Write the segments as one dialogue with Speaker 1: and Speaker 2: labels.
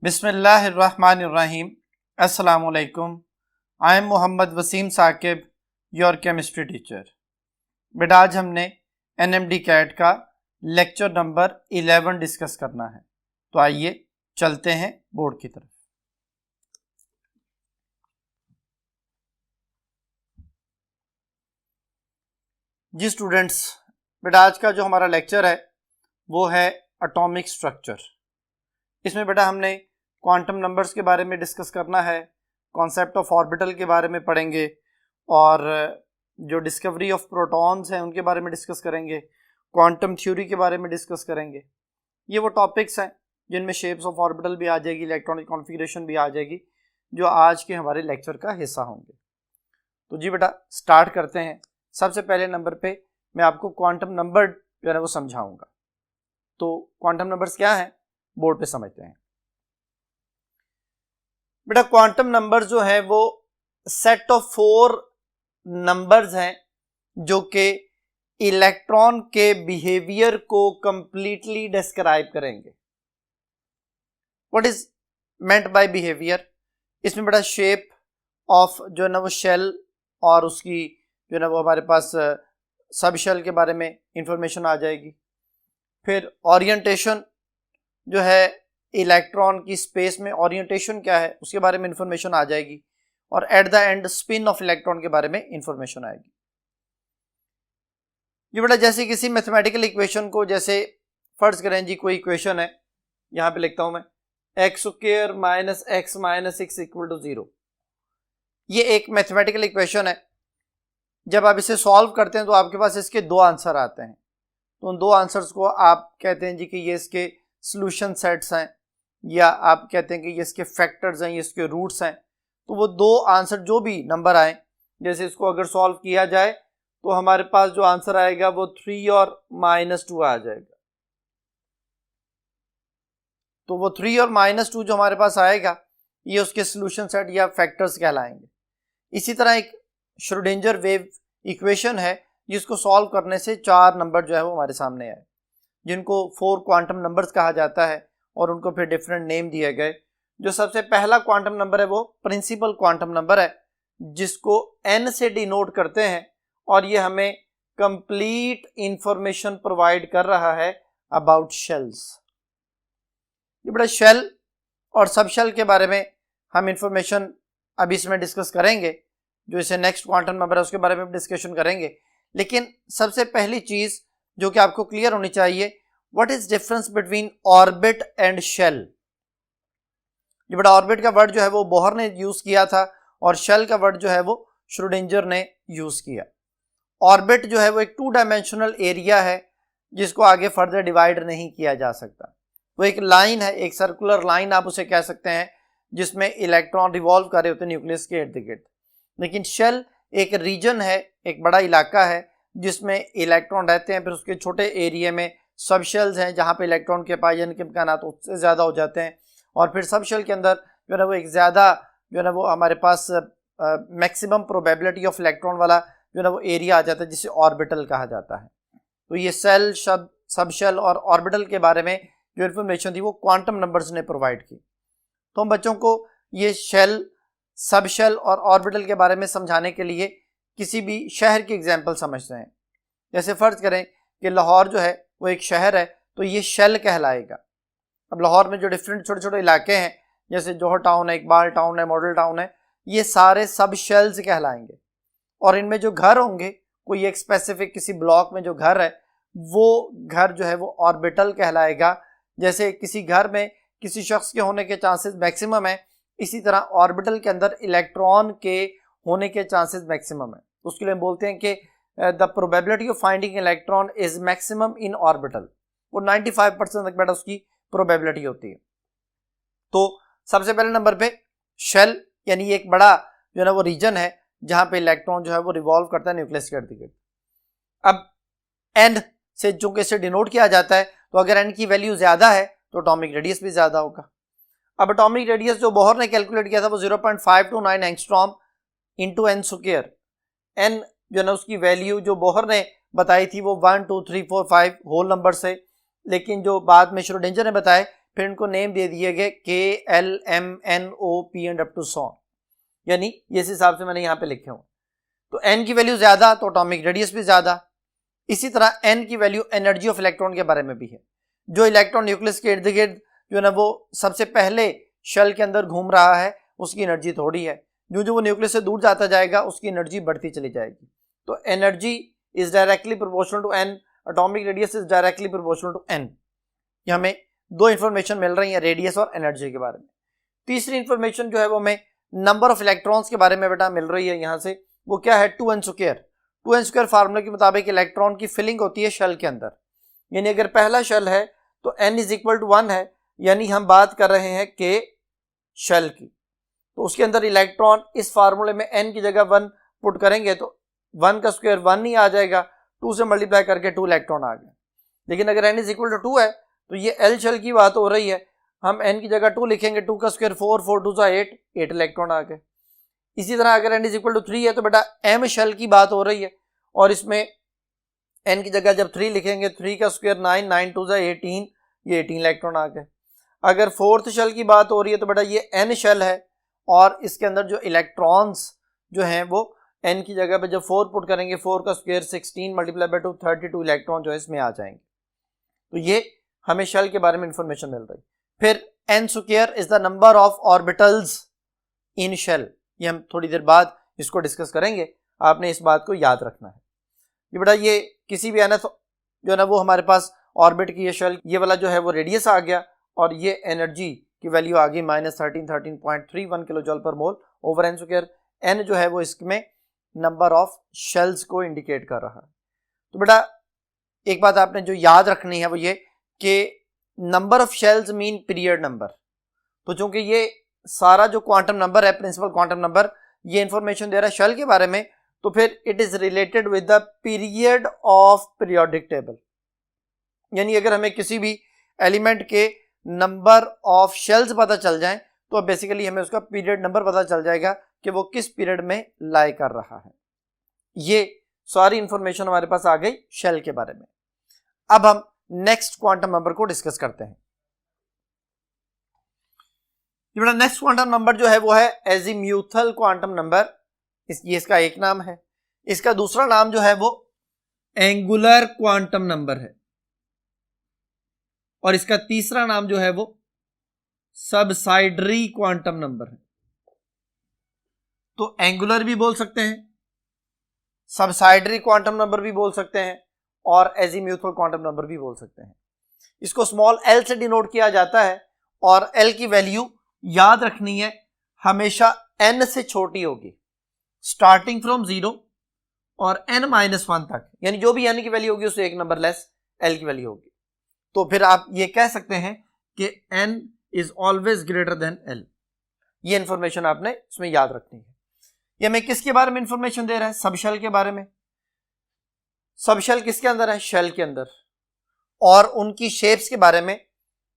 Speaker 1: बिस्मिल्लाहिर्रहमानिर्रहीम। अस्सलाम वालेकुम। I am Mohammad Waseem Saqib, your chemistry teacher. बेटा आज हमने एनएमडी कैट का लेक्चर नंबर 11 डिस्कस करना है, तो आइए चलते हैं बोर्ड की तरफ। जी स्टूडेंट्स, बेटा आज का जो हमारा लेक्चर है वो है एटॉमिक स्ट्रक्चर। इसमें बेटा हमने क्वांटम नंबर्स के बारे में डिस्कस करना है, कॉन्सेप्ट ऑफ ऑर्बिटल के बारे में पढ़ेंगे और जो डिस्कवरी ऑफ प्रोटॉन्स हैं उनके बारे में डिस्कस करेंगे, क्वांटम थ्योरी के बारे में डिस्कस करेंगे। ये वो टॉपिक्स हैं जिनमें शेप्स ऑफ ऑर्बिटल भी आ जाएगी, इलेक्ट्रॉनिक कॉन्फ़िगरेशन भी आ जाएगी, जो आज के हमारे लेक्चर का हिस्सा होंगे। तो जी बेटा स्टार्ट करते हैं। सबसे पहले नंबर पे मैं आपको क्वांटम नंबर जो है वो समझाऊंगा। तो क्वांटम नंबर्स क्या हैं बोर्ड पे समझते हैं। बेटा क्वांटम नंबर जो है वो सेट ऑफ 4 नंबर्स हैं जो कि इलेक्ट्रॉन के बिहेवियर को कंप्लीटली डिस्क्राइब करेंगे। What is meant by behaviour? इसमें बेटा शेप ऑफ जो है ना वो शेल और उसकी जो है ना वो हमारे पास सब शेल के बारे में इंफॉर्मेशन आ जाएगी। फिर ओरिएंटेशन जो है इलेक्ट्रॉन की स्पेस में ओरिएंटेशन क्या है उसके बारे में इंफॉर्मेशन आ जाएगी। और at the end spin of electron के बारे में इंफॉर्मेशन आएगी। ये बेटा जैसे किसी मैथमेटिकल इक्वेशन को, जैसे फर्ज करें जी कोई इक्वेशन है, यहां पे लिखता हूं मैं x² - x - 6 = 0। ये एक मैथमेटिकल इक्वेशन है। जब आप इसे सॉल्व करते हैं तो आपके पास इसके 2 आंसर आते हैं। तो उन 2 आंसर्स को आप कहते हैं जी कि ये इसके सॉल्यूशन सेट्स हैं, या आप कहते हैं कि ये इसके फैक्टर्स हैं, ये इसके रूट्स हैं। तो वो 2 आंसर जो भी नंबर आए, जैसे इसको अगर सॉल्व किया जाए तो हमारे पास जो आंसर आएगा वो 3 और -2 आ जाएगा। तो वो 3 और -2 जो हमारे पास आएगा ये उसके सॉल्यूशन सेट या फैक्टर्स कहलाएंगे। इसी तरह एक श्रोडिंगर वेव इक्वेशन है जिसको सॉल्व करने से 4 नंबर जो है वो हमारे सामने आए, जिनको 4 क्वांटम नंबर्स कहा जाता है और उनको फिर डिफरेंट नेम दिए गए। जो सबसे पहला क्वांटम नंबर है वो प्रिंसिपल क्वांटम नंबर है, जिसको n से डिनोट करते हैं, और ये हमें कंप्लीट इंफॉर्मेशन प्रोवाइड कर रहा है अबाउट शेल्स। ये बड़ा शेल और सब शेल के बारे में हम इंफॉर्मेशन अभी इसमें डिस्कस करेंगे। जो इसे नेक्स्ट क्वांटम नंबर है उसके बारे में डिस्कशन करेंगे। लेकिन सबसे पहली चीज जो कि आपको क्लियर होनी चाहिए, what is difference between orbit and shell. ये बड़ा ऑर्बिट का वर्ड जो है वो बोहर ने यूज किया था और शेल का वर्ड जो है वो श्रोडिंगर ने यूज किया। ऑर्बिट जो है वो एक 2 डायमेंशनल एरिया है जिसको आगे फर्दर डिवाइड नहीं किया जा सकता। वो एक लाइन है, एक सर्कुलर लाइन आप उसे कह सकते हैं, जिसमें इलेक्ट्रॉन रिवॉल्व कर रहे होते हैं न्यूक्लियस के इर्द गिर्द। लेकिन शेल एक रीजन है, एक बड़ा इलाका है जिसमें इलेक्ट्रॉन रहते हैं। फिर उसके छोटे एरिया में सब शेल्स हैं जहाँ पे इलेक्ट्रॉन के पाए जाने के इम्कानात उससे ज़्यादा हो जाते हैं। और फिर सब शेल के अंदर जो है ना वो एक ज़्यादा जो है ना वो हमारे पास मैक्सिमम प्रोबेबिलिटी ऑफ इलेक्ट्रॉन वाला जो है ना वो एरिया आ जाता है, जिसे ऑर्बिटल कहा जाता है। तो ये सेल, सब शेल और ऑर्बिटल के बारे में जो इन्फॉर्मेशन थी वो क्वांटम नंबर्स ने प्रोवाइड की। तो हम बच्चों को ये शेल, सब शेल और ऑर्बिटल के बारे में समझाने के लिए किसी भी शहर की एग्जाम्पल समझते हैं। जैसे फर्ज करें कि लाहौर जो है वो एक शहर है, तो ये शेल कहलाएगा। अब लाहौर में जो डिफरेंट छोटे छोटे इलाके हैं, जैसे जौहर टाउन है, इकबाल टाउन है, मॉडल टाउन है, ये सारे सब शेल्स कहलाएंगे। और इनमें जो घर होंगे, कोई एक स्पेसिफिक किसी ब्लॉक में जो घर है, वो घर जो है वो ऑर्बिटल कहलाएगा। जैसे किसी घर में किसी शख्स के होने के चांसेस मैक्सिमम है, इसी तरह ऑर्बिटल के अंदर इलेक्ट्रॉन के होने के चांसेस मैक्सिमम है। उसके लिए हम बोलते हैं कि the probability of finding electron is maximum in orbital. वो 95% तक बेटा उसकी प्रोबेबिलिटी होती है। तो सबसे पहले नंबर पे शेल, यानी एक बड़ा जो है ना वो रीजन है जहां पे इलेक्ट्रॉन जो है वो रिवॉल्व करता है न्यूक्लियस के इर्द गिर्द। अब एन से जो कि इसे डिनोट किया जाता है, तो अगर एन की वैल्यू ज्यादा है तो एटॉमिक रेडियस भी ज्यादा होगा। अब एटॉमिक रेडियस जो बोहर ने कैलकुलेट किया था वो 0.529 angstrom into n square. N जो है ना उसकी वैल्यू जो बोहर ने बताई थी वो 1 2 3 4 5 होल नंबर से, लेकिन जो बाद में श्रोडिंगर ने बताया फिर इनको नेम दे दिए गए KLMNOP and up to so, यानी इस हिसाब से मैंने यहाँ पे लिखे हूँ। तो n की वैल्यू ज्यादा तो एटॉमिक रेडियस भी ज्यादा। इसी तरह n की वैल्यू एनर्जी ऑफ इलेक्ट्रॉन के बारे में भी है। जो इलेक्ट्रॉन न्यूक्लियस के इर्द गिर्द जो है ना वो सबसे पहले शेल के अंदर घूम रहा है उसकी एनर्जी थोड़ी है, जो वो न्यूक्लियस से दूर जाता जाएगा उसकी एनर्जी बढ़ती चली जाएगी। तो energy is directly proportional to n, atomic radius is directly proportional to n। ये हमें दो इंफॉर्मेशन मिल रही है रेडियस और एनर्जी के बारे में। तीसरी इंफॉर्मेशन जो है वो हमें नंबर ऑफ इलेक्ट्रॉन्स के बारे में बेटा मिल रही है यहाँ से। वो क्या है 2n²। 2n² फार्मूला के मुताबिक इलेक्ट्रॉन की फिलिंग होती है शेल के अंदर, यानी अगर पहला शेल है तो n इज इक्वल टू 1 है, यानी हम बात कर रहे हैं के शेल की। तो उसके अंदर इलेक्ट्रॉन इस फार्मूले में n की जगह 1 पुट करेंगे तो 1 का स्क्वायर 1 ही आ जाएगा, 2 से मल्टीप्लाई करके 2 इलेक्ट्रॉन आ गए। लेकिन अगर n इज इक्वल टू 2 है तो ये l शेल की बात हो रही है, हम n की जगह 2 लिखेंगे, 2 का स्क्वायर 4, 4 2 8 इलेक्ट्रॉन आ गए। इसी तरह अगर n इज इक्वल टू 3 है तो बेटा m शेल की बात हो रही है, और इसमें n की जगह जब 3 लिखेंगे 3 का स्क्वायर 9, 9 2 18, ये 18 इलेक्ट्रॉन आ गए। अगर फोर्थ शेल की बात हो रही है तो बेटा ये n शेल है, और इसके अंदर जो इलेक्ट्रॉन्स जो हैं वो n की जगह पे जब 4 पुट करेंगे 4 का स्क्वायर 16 मल्टीप्लाई बाय 2 32 इलेक्ट्रॉन जो है इसमें आ जाएंगे। तो ये हमें शेल के बारे में इंफॉर्मेशन मिल रही। फिर n² is the number of orbitals in shell, ये हम थोड़ी देर बाद इसको डिस्कस करेंगे, आपने इस बात को याद रखना है। ये बेटा ये किसी भी nth जो है ना वो हमारे पास ऑर्बिट की ये शेल, ये वाला जो है वो रेडियस आ गया, और ये एनर्जी की वैल्यू आ गई -13.31 किलो जूल पर मोल ओवर n²। n जो है वो इसमें नंबर ऑफ शेल्स को इंडिकेट कर रहा है। तो बेटा एक बात आपने जो याद रखनी है वो ये कि number of shells mean period number. तो चूंकि ये सारा जो क्वांटम नंबर है प्रिंसिपल क्वांटम नंबर ये इंफॉर्मेशन दे रहा है शेल के बारे में, तो फिर it is related with the period of periodic table. यानी अगर हमें किसी भी एलिमेंट के नंबर ऑफ शेल्स पता चल जाए तो बेसिकली हमें उसका पीरियड नंबर पता चल जाएगा कि वो किस पीरियड में लाई कर रहा है। ये सारी इंफॉर्मेशन हमारे पास आ गई शेल के बारे में। अब हम नेक्स्ट क्वांटम नंबर को डिस्कस करते हैं। नेक्स्ट क्वांटम नंबर जो है वो है एजीम्यूथल क्वांटम नंबर, ये इसका एक नाम है। इसका दूसरा नाम जो है वो एंगुलर क्वांटम नंबर है, और इसका तीसरा नाम जो है वो सबसाइडरी क्वांटम नंबर है। तो एंगुलर भी बोल सकते हैं, सबसाइडरी क्वांटम नंबर भी बोल सकते हैं, और एजीम्यूथल क्वांटम नंबर भी बोल सकते हैं। इसको स्मॉल l से डिनोट किया जाता है, और l की वैल्यू याद रखनी है हमेशा n से छोटी होगी, स्टार्टिंग फ्रॉम 0 और n-1 तक, यानी जो भी n की वैल्यू होगी उससे एक नंबर लेस l की वैल्यू होगी। तो फिर आप ये कह सकते हैं कि n is always greater than l। ये इंफॉर्मेशन आपने इसमें याद रखनी है। ये हमें किसके बारे में इंफॉर्मेशन दे रहा है? सब शेल के बारे में। सब शेल किसके अंदर है? शेल के अंदर। और उनकी शेप्स के बारे में,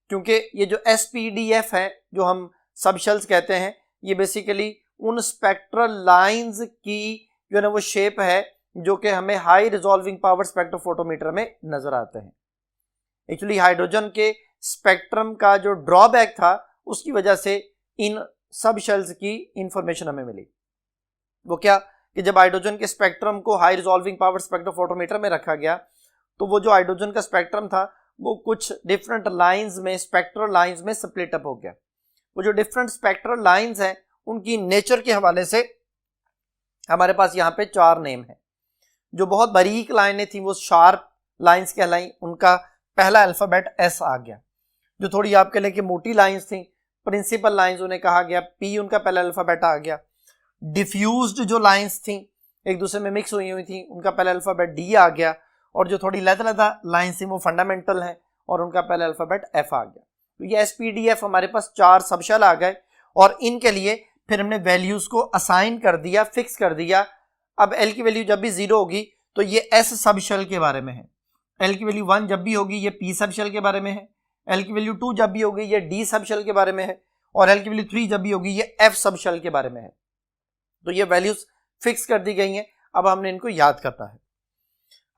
Speaker 1: क्योंकि ये जो SPDF है जो हम सब शेल्स कहते हैं, ये बेसिकली उन स्पेक्ट्रल लाइंस की जो है ना वो शेप है जो कि हमें हाई रिजॉल्विंग पावर स्पेक्ट्रोफोटोमीटर में नजर आते हैं। एक्चुअली हाइड्रोजन के स्पेक्ट्रम का जो ड्रॉबैक था उसकी वजह से इन सब शेल्स की इंफॉर्मेशन हमें मिली। वो क्या कि जब हाइड्रोजन के स्पेक्ट्रम को हाई रिजॉल्विंग पावर स्पेक्ट्रोफोटोमीटर में रखा गया तो वो जो हाइड्रोजन का स्पेक्ट्रम था वो कुछ डिफरेंट लाइंस में, स्पेक्ट्रल लाइंस में स्प्लिट अप हो गया। वो जो डिफरेंट स्पेक्ट्रल लाइंस हैं उनकी नेचर के हवाले से हमारे पास यहाँ पे 4 नेम है। जो बहुत बारीक लाइनें थी वो शार्प लाइंस कहलाई, उनका पहला अल्फाबेट S आ गया। जो थोड़ी आपके लिए कि मोटी लाइंस थी, प्रिंसिपल लाइंस उन्हें कहा गया, P उनका पहला अल्फाबेट आ गया। डिफ्यूज्ड जो लाइंस थी एक दूसरे में मिक्स हुई थी, उनका पहला अल्फाबेट D आ गया। और जो थोड़ी लदा लाइंस थी वो फंडामेंटल है और उनका पहला अल्फाबेट F आ गया। तो ये SPDF हमारे पास 4 सबशेल आ गए, और इनके लिए फिर हमने वैल्यूज को असाइन कर दिया, फिक्स कर दिया। अब L की वैल्यू जब भी 0 होगी तो ये S सबशेल के बारे में है, L की वैल्यू 1 जब भी होगी ये P सबशेल के बारे में है, L की वैल्यू 2 जब भी होगी ये D सबशेल के बारे में है, और L की वैल्यू 3 जब भी होगी ये F सबशेल के बारे में है। तो ये वैल्यूज फिक्स कर दी गई हैं, अब हमने इनको याद करना है।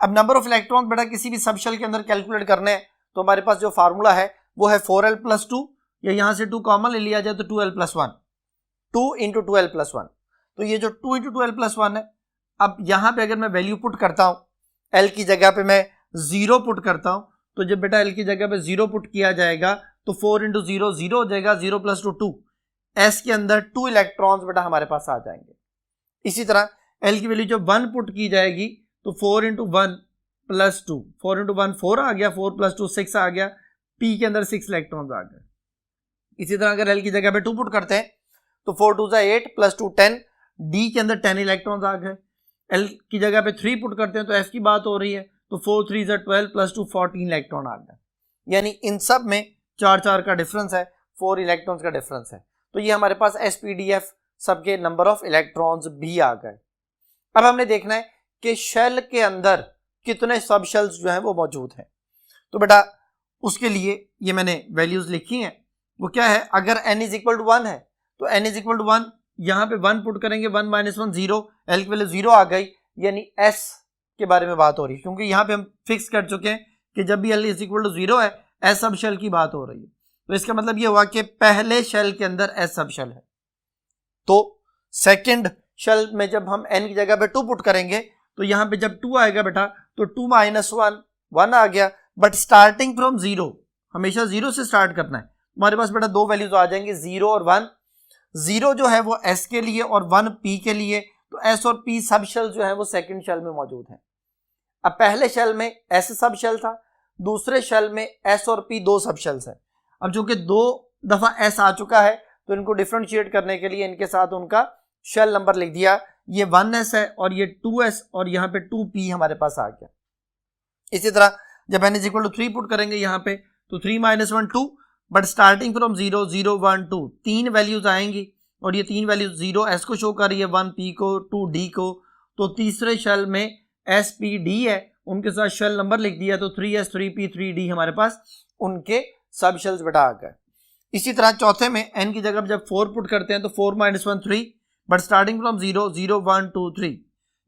Speaker 1: अब नंबर ऑफ इलेक्ट्रॉन बेटा किसी भी सबशेल के अंदर कैलकुलेट करने हैं तो हमारे पास जो फार्मूला है वो है 4l+2, या यहाँ से 2 कॉमन ले लिया जाए तो 2l+1, 2 × 2l+1। तो ये जो 2 × 2l+1 है, अब यहाँ पे अगर मैं वैल्यू पुट करता हूँ, l की जगह पे मैं 0 पुट करता हूँ, तो जब बेटा l की जगह पे 0 पुट किया जाएगा तो 4 × 0 0 हो जाएगा, 0 + 2 2, s के अंदर 2 इलेक्ट्रॉन्स बेटा हमारे पास आ जाएंगे। इसी तरह l की वैल्यू जब 1 पुट की जाएगी तो 4 × 1 + 2, 4 × 1 4 आ गया, 4 + 2 6 आ गया, p के अंदर 6 इलेक्ट्रॉन्स आ गए। इसी तरह अगर l की जगह पे 2 पुट करते हैं तो 4 × 2 = 8 + 2 10, d के अंदर 10 इलेक्ट्रॉन्स आ गए। l की जगह पे 3 पुट करते हैं तो f की बात हो रही है, तो 4 × 3 = 12 + 2 14 इलेक्ट्रॉन आ गए। यानी इन सब में 4 का डिफरेंस है, 4 इलेक्ट्रॉन्स का डिफरेंस है। तो ये हमारे पास SPDF सबके नंबर ऑफ इलेक्ट्रॉन्स भी आ गए। अब हमने देखना है कि शेल के अंदर कितने सब शेल्स जो हैं वो मौजूद हैं। तो बेटा उसके लिए ये मैंने वैल्यूज लिखी हैं, वो क्या है, अगर n = 1 है तो n = 1, यहाँ पे 1 पुट करेंगे, 1 - 1 0, l की वैल्यू 0 आ गई, यानी s के बारे में बात हो रही है, क्योंकि यहाँ पे हम फिक्स कर चुके हैं कि जब भी l = 0 है s सब शेल की बात हो रही है। तो इसका मतलब ये हुआ कि पहले शेल के अंदर s सब शेल है। तो सेकंड शेल में जब हम n की जगह पे 2 पुट करेंगे तो यहाँ पे जब 2 आएगा बेटा तो 2 - 1 1 आ गया, बट स्टार्टिंग फ्रॉम 0, हमेशा 0 से स्टार्ट करना है। हमारे पास बेटा 2 वैल्यूज आ जाएंगे, 0 और 1। 0 जो है वो s के लिए और 1 p के लिए, तो s और p सब शेल जो है वो सेकंड शेल में मौजूद है। अब पहले शेल में s सब शेल था, दूसरे शेल में s और p 2 सब शेल्स है। अब चूंकि 2 दफा s आ चुका है तो इनको डिफरेंशिएट करने के लिए इनके साथ उनका शेल नंबर लिख दिया, ये 1s है और ये 2s और यहाँ पे 2p हमारे पास आ गया। इसी तरह जब n = 3 पुट करेंगे यहाँ पे तो 3 - 1 2, बट स्टार्टिंग फ्रॉम 0 0 1 2 3 वैल्यूज आएंगी और ये 3 वैल्यूज 0 s को शो कर रही है, 1 p को, 2 d को। तो तीसरे शेल में SPD है, उनके साथ शेल नंबर लिख दिया, तो 3s 3p 3d हमारे पास उनके सब शेल्स बेटा आ गए। इसी तरह चौथे में n की जगह जब 4 पुट करते हैं तो 4 - 1 3, बट स्टार्टिंग फ्रॉम 0 0 1 2 3,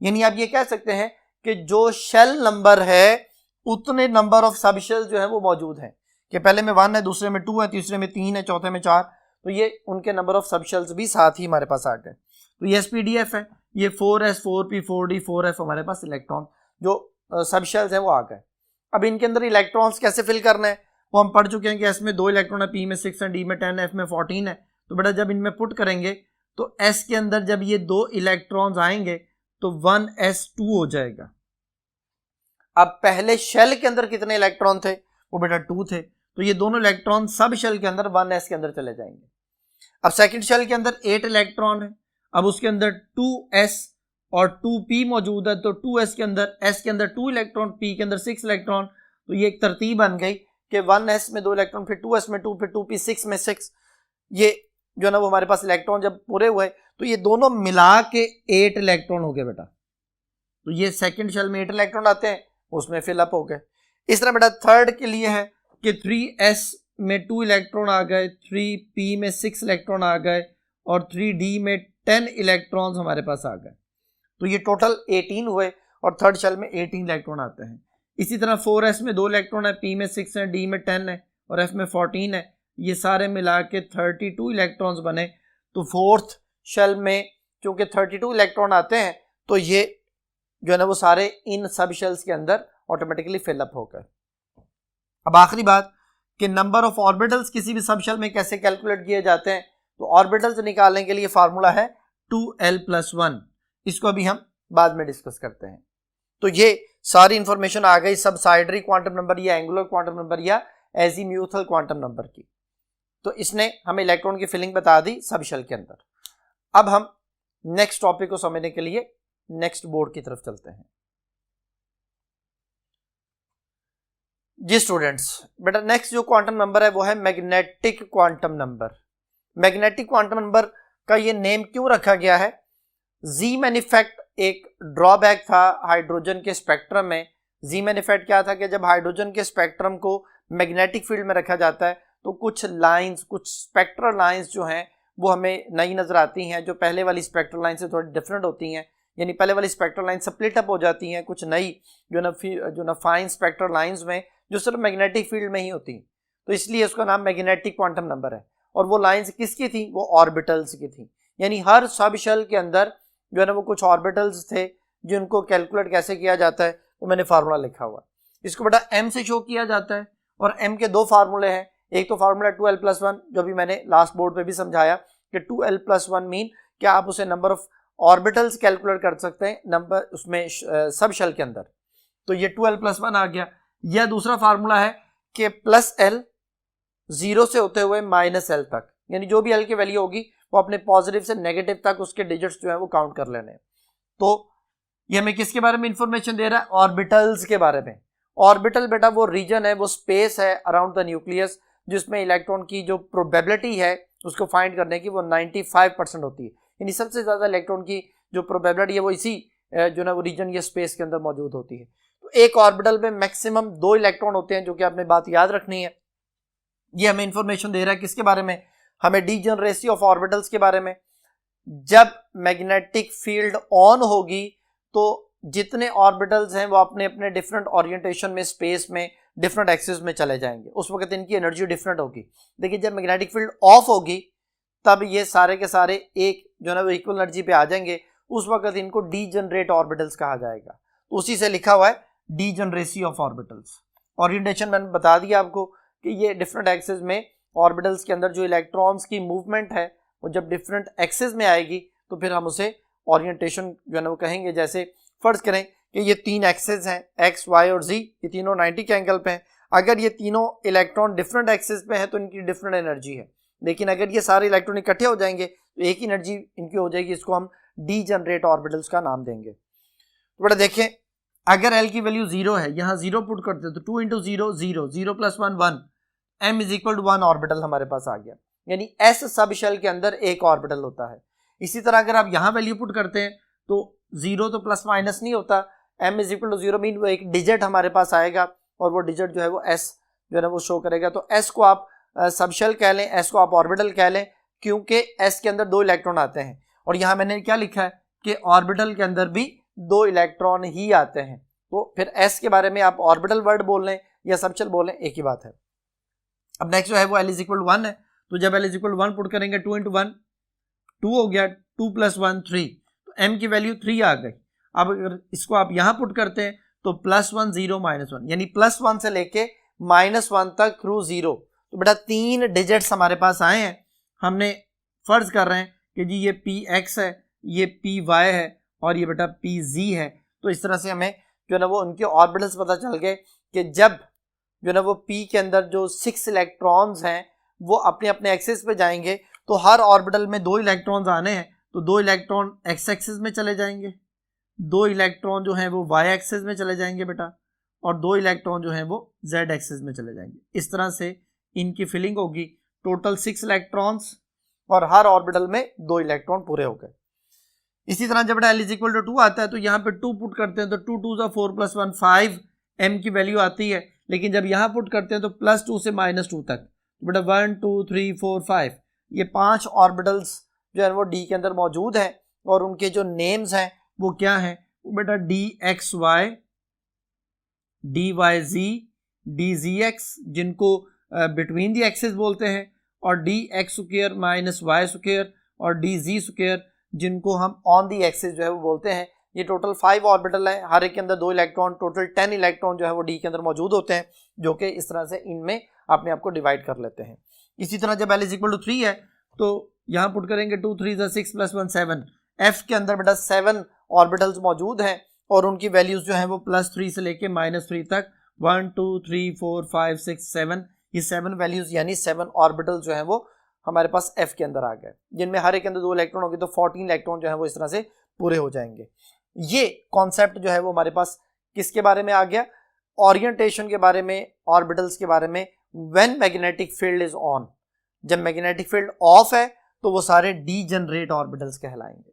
Speaker 1: यानी आप ये कह सकते हैं कि जो शेल नंबर है उतने नंबर ऑफ सब शेल्स जो है वो मौजूद हैं, कि पहले में 1 है, दूसरे में 2 है, तीसरे में 3 है, चौथे में 4, तो ये उनके नंबर ऑफ सब शेल्स भी साथ ही हमारे पास आ गए। तो ये SPDF है, ये 4s 4p 4d 4f हमारे पास इलेक्ट्रॉन जो सब शेल्स हैं वो आ गए। अब इनके अंदर इलेक्ट्रॉन्स कैसे फिल करना है वो हम पढ़ चुके हैं कि s में 2 इलेक्ट्रॉन है, p में 6 है, d में 10 है, f में 14 है। तो बेटा जब इनमें पुट करेंगे तो s के अंदर जब ये 2 इलेक्ट्रॉन्स आएंगे तो 1s2 हो जाएगा। अब पहले शेल के अंदर कितने इलेक्ट्रॉन थे, वो बेटा 2 थे, तो ये दोनों इलेक्ट्रॉन सब शेल के अंदर 1s के अंदर चले जाएंगे। अब सेकंड शेल के अंदर 8 इलेक्ट्रॉन है, अब उसके अंदर 2s और 2p मौजूद है, तो 2s के अंदर, s के अंदर 2 इलेक्ट्रॉन, p के अंदर 6 इलेक्ट्रॉन। तो ये एक तरतीब बन गई कि 1s में 2 इलेक्ट्रॉन, फिर 2s में 2, फिर 2p 6 में 6, ये जो है ना वो हमारे पास इलेक्ट्रॉन जब पूरे हुए तो ये दोनों मिला के 8 इलेक्ट्रॉन हो गए बेटा। तो ये सेकंड शेल में 8 इलेक्ट्रॉन आते हैं, उसमें फिलअप हो गए। इस तरह बेटा थर्ड के लिए है कि 3s में 2 इलेक्ट्रॉन आ गए, 3p में 6 इलेक्ट्रॉन आ गए और 3d में 10 इलेक्ट्रॉन्स हमारे पास आ गए। तो ये टोटल 18 हुए और थर्ड शेल में 18 इलेक्ट्रॉन आते हैं। इसी तरह 4s में 2 इलेक्ट्रॉन है, p में 6 है, d में 10 है और f में 14 है, ये सारे मिला के 32 इलेक्ट्रॉन्स बने। तो फोर्थ शेल में क्योंकि 32 इलेक्ट्रॉन आते हैं तो ये जो है ना वो सारे इन सब शेल्स के अंदर ऑटोमेटिकली फिलअप हो गए। अब आखिरी बात कि नंबर ऑफ ऑर्बिटल्स किसी भी सब शेल में कैसे कैलकुलेट किए जाते हैं, तो ऑर्बिटल्स निकालने के लिए फार्मूला है 2l+1, इसको अभी हम बाद में डिस्कस करते हैं। तो ये सारी इंफॉर्मेशन आ गई सबसाइडरी क्वांटम नंबर या एंगुलर क्वांटम नंबर या एजीम्यूथल क्वांटम नंबर की। तो इसने हमें इलेक्ट्रॉन की फिलिंग बता दी सब शेल के अंदर। अब हम नेक्स्ट टॉपिक को समझने के लिए नेक्स्ट बोर्ड की तरफ चलते हैं। जी स्टूडेंट्स, बेटा नेक्स्ट जो क्वांटम नंबर है वो है magnetic quantum number. Magnetic quantum number का ये नेम क्यों रखा गया है? ज़ीमैन इफेक्ट एक ड्रॉबैक था हाइड्रोजन के स्पेक्ट्रम में। ज़ीमैन इफेक्ट क्या था कि जब हाइड्रोजन के स्पेक्ट्रम को मैग्नेटिक फील्ड में रखा जाता है तो कुछ लाइंस, कुछ स्पेक्ट्रल लाइंस जो हैं वो हमें नई नजर आती हैं, जो पहले वाली स्पेक्ट्रल लाइन से थोड़ी डिफरेंट होती हैं। यानी पहले वाली स्पेक्ट्रल लाइन स्प्लिट अप हो जाती हैं, कुछ नई जो ना फाइन स्पेक्ट्रल लाइंस में जो सिर्फ मैग्नेटिक फील्ड में ही होती हैं। तो इसलिए उसका नाम मैग्नेटिक क्वांटम नंबर है। और वो लाइंस किसकी थी, वो ऑर्बिटल्स की थी, यानी हर सब शेल के अंदर जो है ना वो कुछ ऑर्बिटल्स थे जिनको कैलकुलेट कैसे किया जाता है वो मैंने फार्मूला लिखा हुआ है। इसको बेटा m से शो किया जाता है और m के दो फार्मूले हैं। एक तो फार्मूला 2l+1 जो भी मैंने लास्ट बोर्ड पे भी समझाया कि 2l+1 मीन क्या आप उसे नंबर ऑफ ऑर्बिटल्स कैलकुलेट कर सकते हैं नंबर उसमें सब शेल के अंदर, तो ये 2l+1 आ गया। यह दूसरा फार्मूला है कि +l 0 से होते हुए -l तक, यानी जो भी l की वैल्यू होगी वो अपने पॉजिटिव से नेगेटिव तक उसके डिजिट्स जो है वो काउंट कर लेने। तो ये हमें किसके बारे में इंफॉर्मेशन दे रहा है, ऑर्बिटल्स के बारे में। ऑर्बिटल बेटा वो रीजन है, वो स्पेस है अराउंड द न्यूक्लियस जिसमें इलेक्ट्रॉन की जो प्रोबेबिलिटी है उसको फाइंड करने की वो 95% होती है, यानी सबसे ज्यादा इलेक्ट्रॉन की जो प्रोबेबिलिटी है वो इसी जो ना वो रीजन या स्पेस के अंदर मौजूद होती है। तो एक ऑर्बिटल में मैक्सिमम 2 इलेक्ट्रॉन होते हैं, जो कि आपने बात याद रखनी है। ये हमें इंफॉर्मेशन दे रहा है किसके बारे में, हमें डीजनरेसी ऑफ ऑर्बिटल्स के बारे में। जब मैग्नेटिक फील्ड ऑन होगी तो जितने ऑर्बिटल्स हैं वो अपने अपने डिफरेंट ओरिएंटेशन में स्पेस में डिफरेंट एक्सिस में चले जाएंगे, उस वक्त इनकी एनर्जी डिफरेंट होगी। देखिए जब मैग्नेटिक फील्ड ऑफ होगी तब ये सारे के सारे एक जो है वो इक्वल एनर्जी पे आ जाएंगे, उस वक्त इनको डीजनरेट ऑर्बिटल्स कहा जाएगा। तो उसी से लिखा हुआ है डीजनरेसी ऑफ ऑर्बिटल्स। ओरिएंटेशन मैंने बता दिया आपको कि ये डिफरेंट एक्सिस में ऑर्बिटल्स के अंदर जो इलेक्ट्रॉन्स की मूवमेंट है वो जब डिफरेंट एक्सिस में आएगी तो फिर हम उसे ओरिएंटेशन जो है ना वो कहेंगे। जैसे फर्ज करें कि ये 3 एक्सिस हैं x, y और z, ये तीनों 90 के एंगल पे हैं। अगर ये तीनों इलेक्ट्रॉन डिफरेंट एक्सिस पे हैं तो इनकी डिफरेंट एनर्जी है, लेकिन अगर ये सारे इलेक्ट्रॉन इकट्ठे हो जाएंगे तो एक ही एनर्जी इनकी हो जाएगी, इसको हम डीजनरेट ऑर्बिटल्स का नाम देंगे। तो बेटा देखें अगर l की वैल्यू 0 है, यहाँ 0 पुट करते हैं तो 2 × 0 0, 0 + 1 1, m = 1 ऑर्बिटल हमारे पास आ गया, यानी s सब शेल के अंदर एक ऑर्बिटल होता है। इसी तरह अगर आप यहाँ वैल्यू पुट करते हैं तो 0 तो प्लस माइनस नहीं होता, m = 0 मीन वो एक डिजिट हमारे पास आएगा और वो डिजिट जो है वो s जो है ना वो शो करेगा। तो s को आप सब शेल कह लें, s को आप ऑर्बिटल कह लें, क्योंकि s के अंदर 2 इलेक्ट्रॉन आते हैं। और यहाँ मैंने क्या लिखा है कि ऑर्बिटल के अंदर भी 2 इलेक्ट्रॉन ही आते हैं, तो फिर s के बारे में आप ऑर्बिटल वर्ड बोल लें या सब शेल बोल लें, एक ही बात है। अब नेक्स्ट जो है वो l = 1 है, तो जब l = 1 पुट करेंगे 2 × 1 2 हो गया, 2 + 1 3, तो m की वैल्यू 3 आ गई। अब अगर इसको आप यहां पुट करते हैं तो +1 0 -1, यानी +1 से लेके -1 तक थ्रू 0, तो बेटा 3 डिजिट्स हमारे पास आए हैं। हमने फर्ज कर रहे हैं कि जी ये px है, ये py है और ये बेटा pz है। तो इस तरह से हमें जो है ना वो उनके ऑर्बिटल्स पता चल गए कि जब जो है ना वो p के अंदर जो 6 इलेक्ट्रॉन्स हैं वो अपने अपने एक्सिस पे जाएंगे तो हर ऑर्बिटल में 2 इलेक्ट्रॉन्स आने हैं, तो 2 इलेक्ट्रॉन x एक्सिस में चले जाएंगे, 2 इलेक्ट्रॉन जो हैं वो y एक्सिस में चले जाएंगे बेटा, और 2 इलेक्ट्रॉन जो हैं वो z एक्सिस में चले जाएंगे। इस तरह से इनकी फिलिंग होगी, टोटल 6 इलेक्ट्रॉन्स और हर ऑर्बिटल में 2 इलेक्ट्रॉन पूरे हो गए। इसी तरह जब l = 2 आता है तो यहाँ पे 2 पुट करते हैं तो 2 2 4 + 1 5 m की वैल्यू आती है, लेकिन जब यहाँ पुट करते हैं तो +2 से -2 तक, तो बेटा 1 2 3 4 5 ये 5 ऑर्बिटल्स जो है वो d के अंदर मौजूद हैं और उनके जो नेम्स हैं वो क्या है, वो बेटा dxy, dyz, dzx जिनको बिटवीन दी एक्सिस बोलते हैं, और dx² - y² और dz² जिनको हम ऑन दी एक्सिस जो है वो बोलते हैं। ये टोटल 5 ऑर्बिटल है, हर एक के अंदर 2 इलेक्ट्रॉन, टोटल 10 इलेक्ट्रॉन जो है वो डी के अंदर मौजूद होते हैं, जो कि इस तरह से इनमें अपने आप को डिवाइड कर लेते हैं। इसी तरह जब l = 3 है तो यहाँ पुट करेंगे 2 3 6 + 1 7, f के अंदर बेटा 7 ऑर्बिटल्स मौजूद हैं और उनकी वैल्यूज जो है वो +3 से लेके -3 तक 1 2 3 4 5 6 7, ये 7 वैल्यूज यानी 7 ऑर्बिटल्स जो है वो हमारे पास f के अंदर आ गए, जिनमें हर एक के अंदर 2 इलेक्ट्रॉन होंगे, तो 14 इलेक्ट्रॉन जो है वो इस तरह से पूरे हो जाएंगे। ये कॉन्सेप्ट जो है वो हमारे पास किसके बारे में आ गया, ओरिएंटेशन के बारे में, ऑर्बिटल्स के बारे में। When magnetic field is on, जब मैग्नेटिक फील्ड ऑफ है तो वो सारे डीजनरेट ऑर्बिटल्स कहलाएंगे।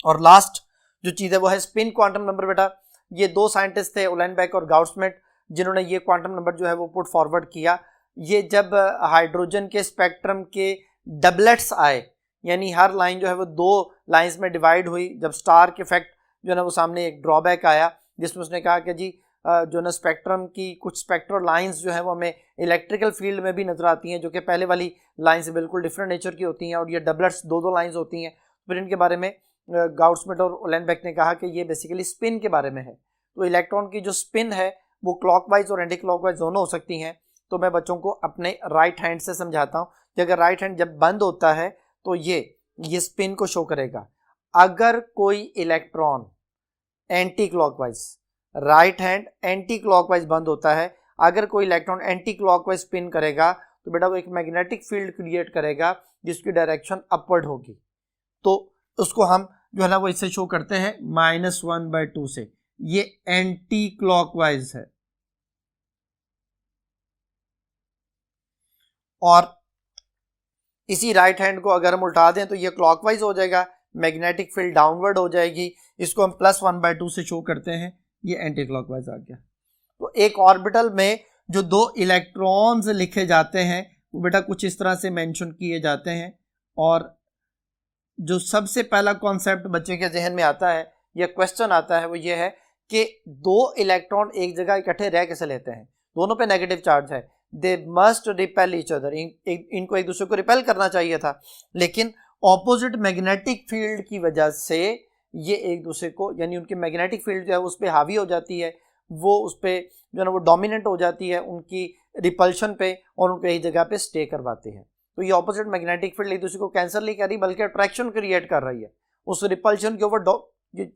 Speaker 1: और लास्ट जो चीज है वो है स्पिन क्वांटम नंबर। बेटा ये 2 साइंटिस्ट थे, उलेनबेक और गाउड्समिट, जिन्होंने ये क्वांटम नंबर जो है वो पुट फॉरवर्ड किया। ये जब हाइड्रोजन के स्पेक्ट्रम के डबलेट्स आए, यानी हर लाइन जो है वो 2 लाइंस में डिवाइड हुई, जब स्टार के इफेक्ट जो है ना वो सामने एक ड्रॉबैक आया जिसमें उसने कहा कि जी जो ना स्पेक्ट्रम की कुछ स्पेक्ट्रल लाइंस जो है वो हमें इलेक्ट्रिकल फील्ड में भी नजर आती हैं, जो कि पहले वाली लाइन से बिल्कुल डिफरेंट नेचर की होती हैं, और ये डबलट्स दो लाइंस होती हैं। फिर इनके बारे में गाउडस्मिट और उलेनबेक ने कहा कि ये बेसिकली स्पिन के बारे में है। तो इलेक्ट्रॉन की जो स्पिन है वो क्लॉकवाइज और एंटी क्लॉकवाइज दोनों हो सकती हैं। तो मैं बच्चों को अपने राइट हैंड से समझाता हूँ कि अगर राइट हैंड जब बंद होता है तो ये स्पिन को शो करेगा। अगर कोई electron anti clockwise, right hand anti clockwise बंद होता है, अगर कोई इलेक्ट्रॉन एंटी क्लॉकवाइज स्पिन करेगा तो बेटा वो एक मैग्नेटिक फील्ड क्रिएट करेगा जिसकी डायरेक्शन अपवर्ड होगी। तो उसको हम जो है ना वो इससे शो करते हैं -1/2 से। ये एंटी क्लॉकवाइज है। और इसी राइट हैंड को अगर हम उल्टा दें तो ये क्लॉकवाइज हो जाएगा, मैग्नेटिक फील्ड डाउनवर्ड हो जाएगी। इसको हम +1/2 से शो करते हैं, ये एंटी क्लॉकवाइज आ गया। तो एक ऑर्बिटल में जो 2 इलेक्ट्रॉन्स लिखे जाते हैं वो बेटा कुछ इस तरह से मेंशन किए जाते हैं। और जो सबसे पहला कॉन्सेप्ट बच्चे के जहन में आता है या क्वेश्चन आता है वो ये है कि 2 इलेक्ट्रॉन एक जगह इकट्ठे रह कैसे लेते हैं, दोनों पे नेगेटिव चार्ज है, they must repel each other, इनको एक दूसरे को रिपेल करना चाहिए था, लेकिन ऑपोजिट मैग्नेटिक फील्ड की वजह से ये एक दूसरे को, यानी उनकी मैग्नेटिक फील्ड जो है उस पर हावी हो जाती है, वो उस पर जो है ना वो डोमिनेंट हो जाती है उनकी रिपल्शन पे, और उनको एक जगह पे स्टे करवाती है। तो ये ऑपोजिट मैग्नेटिक फील्ड एक दूसरे को कैंसिल नहीं कर रही बल्कि अट्रैक्शन क्रिएट कर रही है, उस रिपल्शन के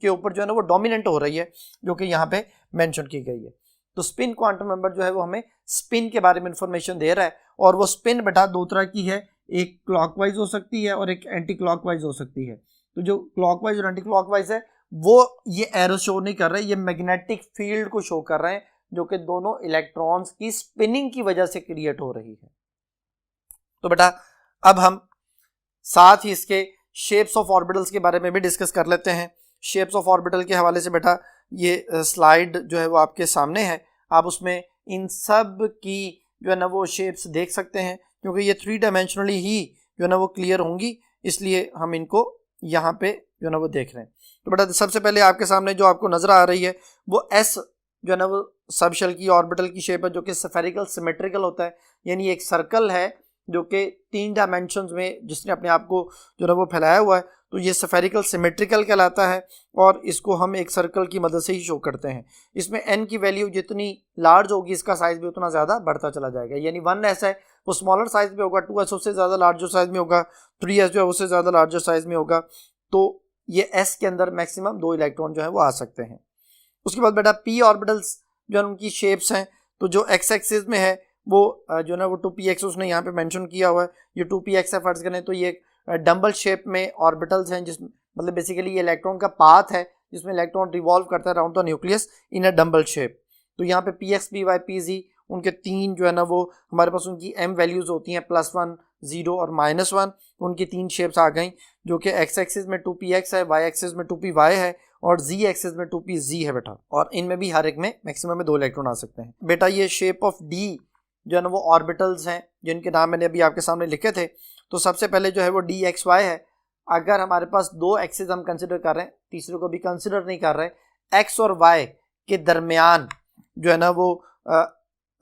Speaker 1: ऊपर जो है ना वो डोमिनेंट हो रही है, जो कि यहाँ पे मेंशन की गई है। तो स्पिन क्वांटम नंबर जो है वो हमें स्पिन के बारे में इंफॉर्मेशन दे रहा है, और वो स्पिन बेटा 2 तरह की है, एक क्लॉकवाइज हो सकती है और एक एंटी क्लॉकवाइज हो सकती है। तो जो क्लॉकवाइज और एंटी क्लॉकवाइज है वो ये एरो शो नहीं कर रहे, ये मैग्नेटिक फील्ड को शो कर रहे हैं, जो कि दोनों इलेक्ट्रॉन्स की स्पिनिंग की वजह से क्रिएट हो रही है। तो बेटा अब हम साथ ही इसके शेप्स ऑफ ऑर्बिटल्स के बारे में भी डिस्कस कर लेते हैं। शेप्स ऑफ ऑर्बिटल के हवाले से बेटा ये स्लाइड जो है वो आपके सामने है, आप उसमें इन सब की जो है ना वो शेप्स देख सकते हैं, क्योंकि ये 3 डायमेंशनली ही जो है ना वो क्लियर होंगी, इसलिए हम इनको यहाँ पे जो है ना वो देख रहे हैं। तो बेटा सबसे पहले आपके सामने जो आपको नजर आ रही है वो एस जो है ना वो सब शेल की ऑर्बिटल की शेप है, जो कि स्फेरिकल सिमेट्रिकल होता है, यानी एक सर्कल है जो कि 3 डायमेंशंस में जिसने अपने आप को जो है वो फैलाया हुआ है, तो ये स्फेरिकल सिमेट्रिकल कहलाता है, और इसको हम एक सर्कल की मदद से ही शो करते हैं। इसमें n की वैल्यू जितनी लार्ज होगी इसका साइज भी उतना ज़्यादा बढ़ता चला जाएगा, यानी 1s है वो स्मॉलर साइज में होगा, 2s उससे ज़्यादा लार्जर साइज में होगा, 3s जो है उससे ज़्यादा लार्जर साइज में होगा। तो ये s के अंदर मैक्सिमम 2 इलेक्ट्रॉन जो है वो आ सकते हैं। उसके बाद बेटा p ऑर्बिटल्स जो है उनकी शेप्स हैं, तो जो x एक्सिस में है वो जो ना वो 2px उसने यहाँ पे मेंशन किया हुआ है, ये 2px है फर्ज करें तो ये डम्बल शेप में ऑर्बिटल्स हैं, जिस मतलब बेसिकली ये इलेक्ट्रॉन का पाथ है जिसमें इलेक्ट्रॉन रिवॉल्व करता है around the nucleus in a dumbbell shape. तो यहाँ पे px py pz उनके 3 जो है ना वो हमारे पास उनकी m वैल्यूज होती हैं, +1 0 और -1, उनकी 3 शेप्स आ गई, जो कि x एक्सिस में 2px है, y एक्सिस में 2py है और z एक्सिस में 2pz है बेटा, और इनमें भी हर एक में मैक्सिमम में 2 इलेक्ट्रॉन आ सकते हैं। बेटा ये शेप ऑफ d जो है ना वो ऑर्बिटल्स हैं जिनके नाम मैंने अभी आपके सामने लिखे थे। तो सबसे पहले जो है वो dxy है। अगर हमारे पास 2 एक्सिस हम कंसिडर कर रहे हैं, तीसरे को भी कंसिडर नहीं कर रहे, x और y के दरमियान जो है ना वो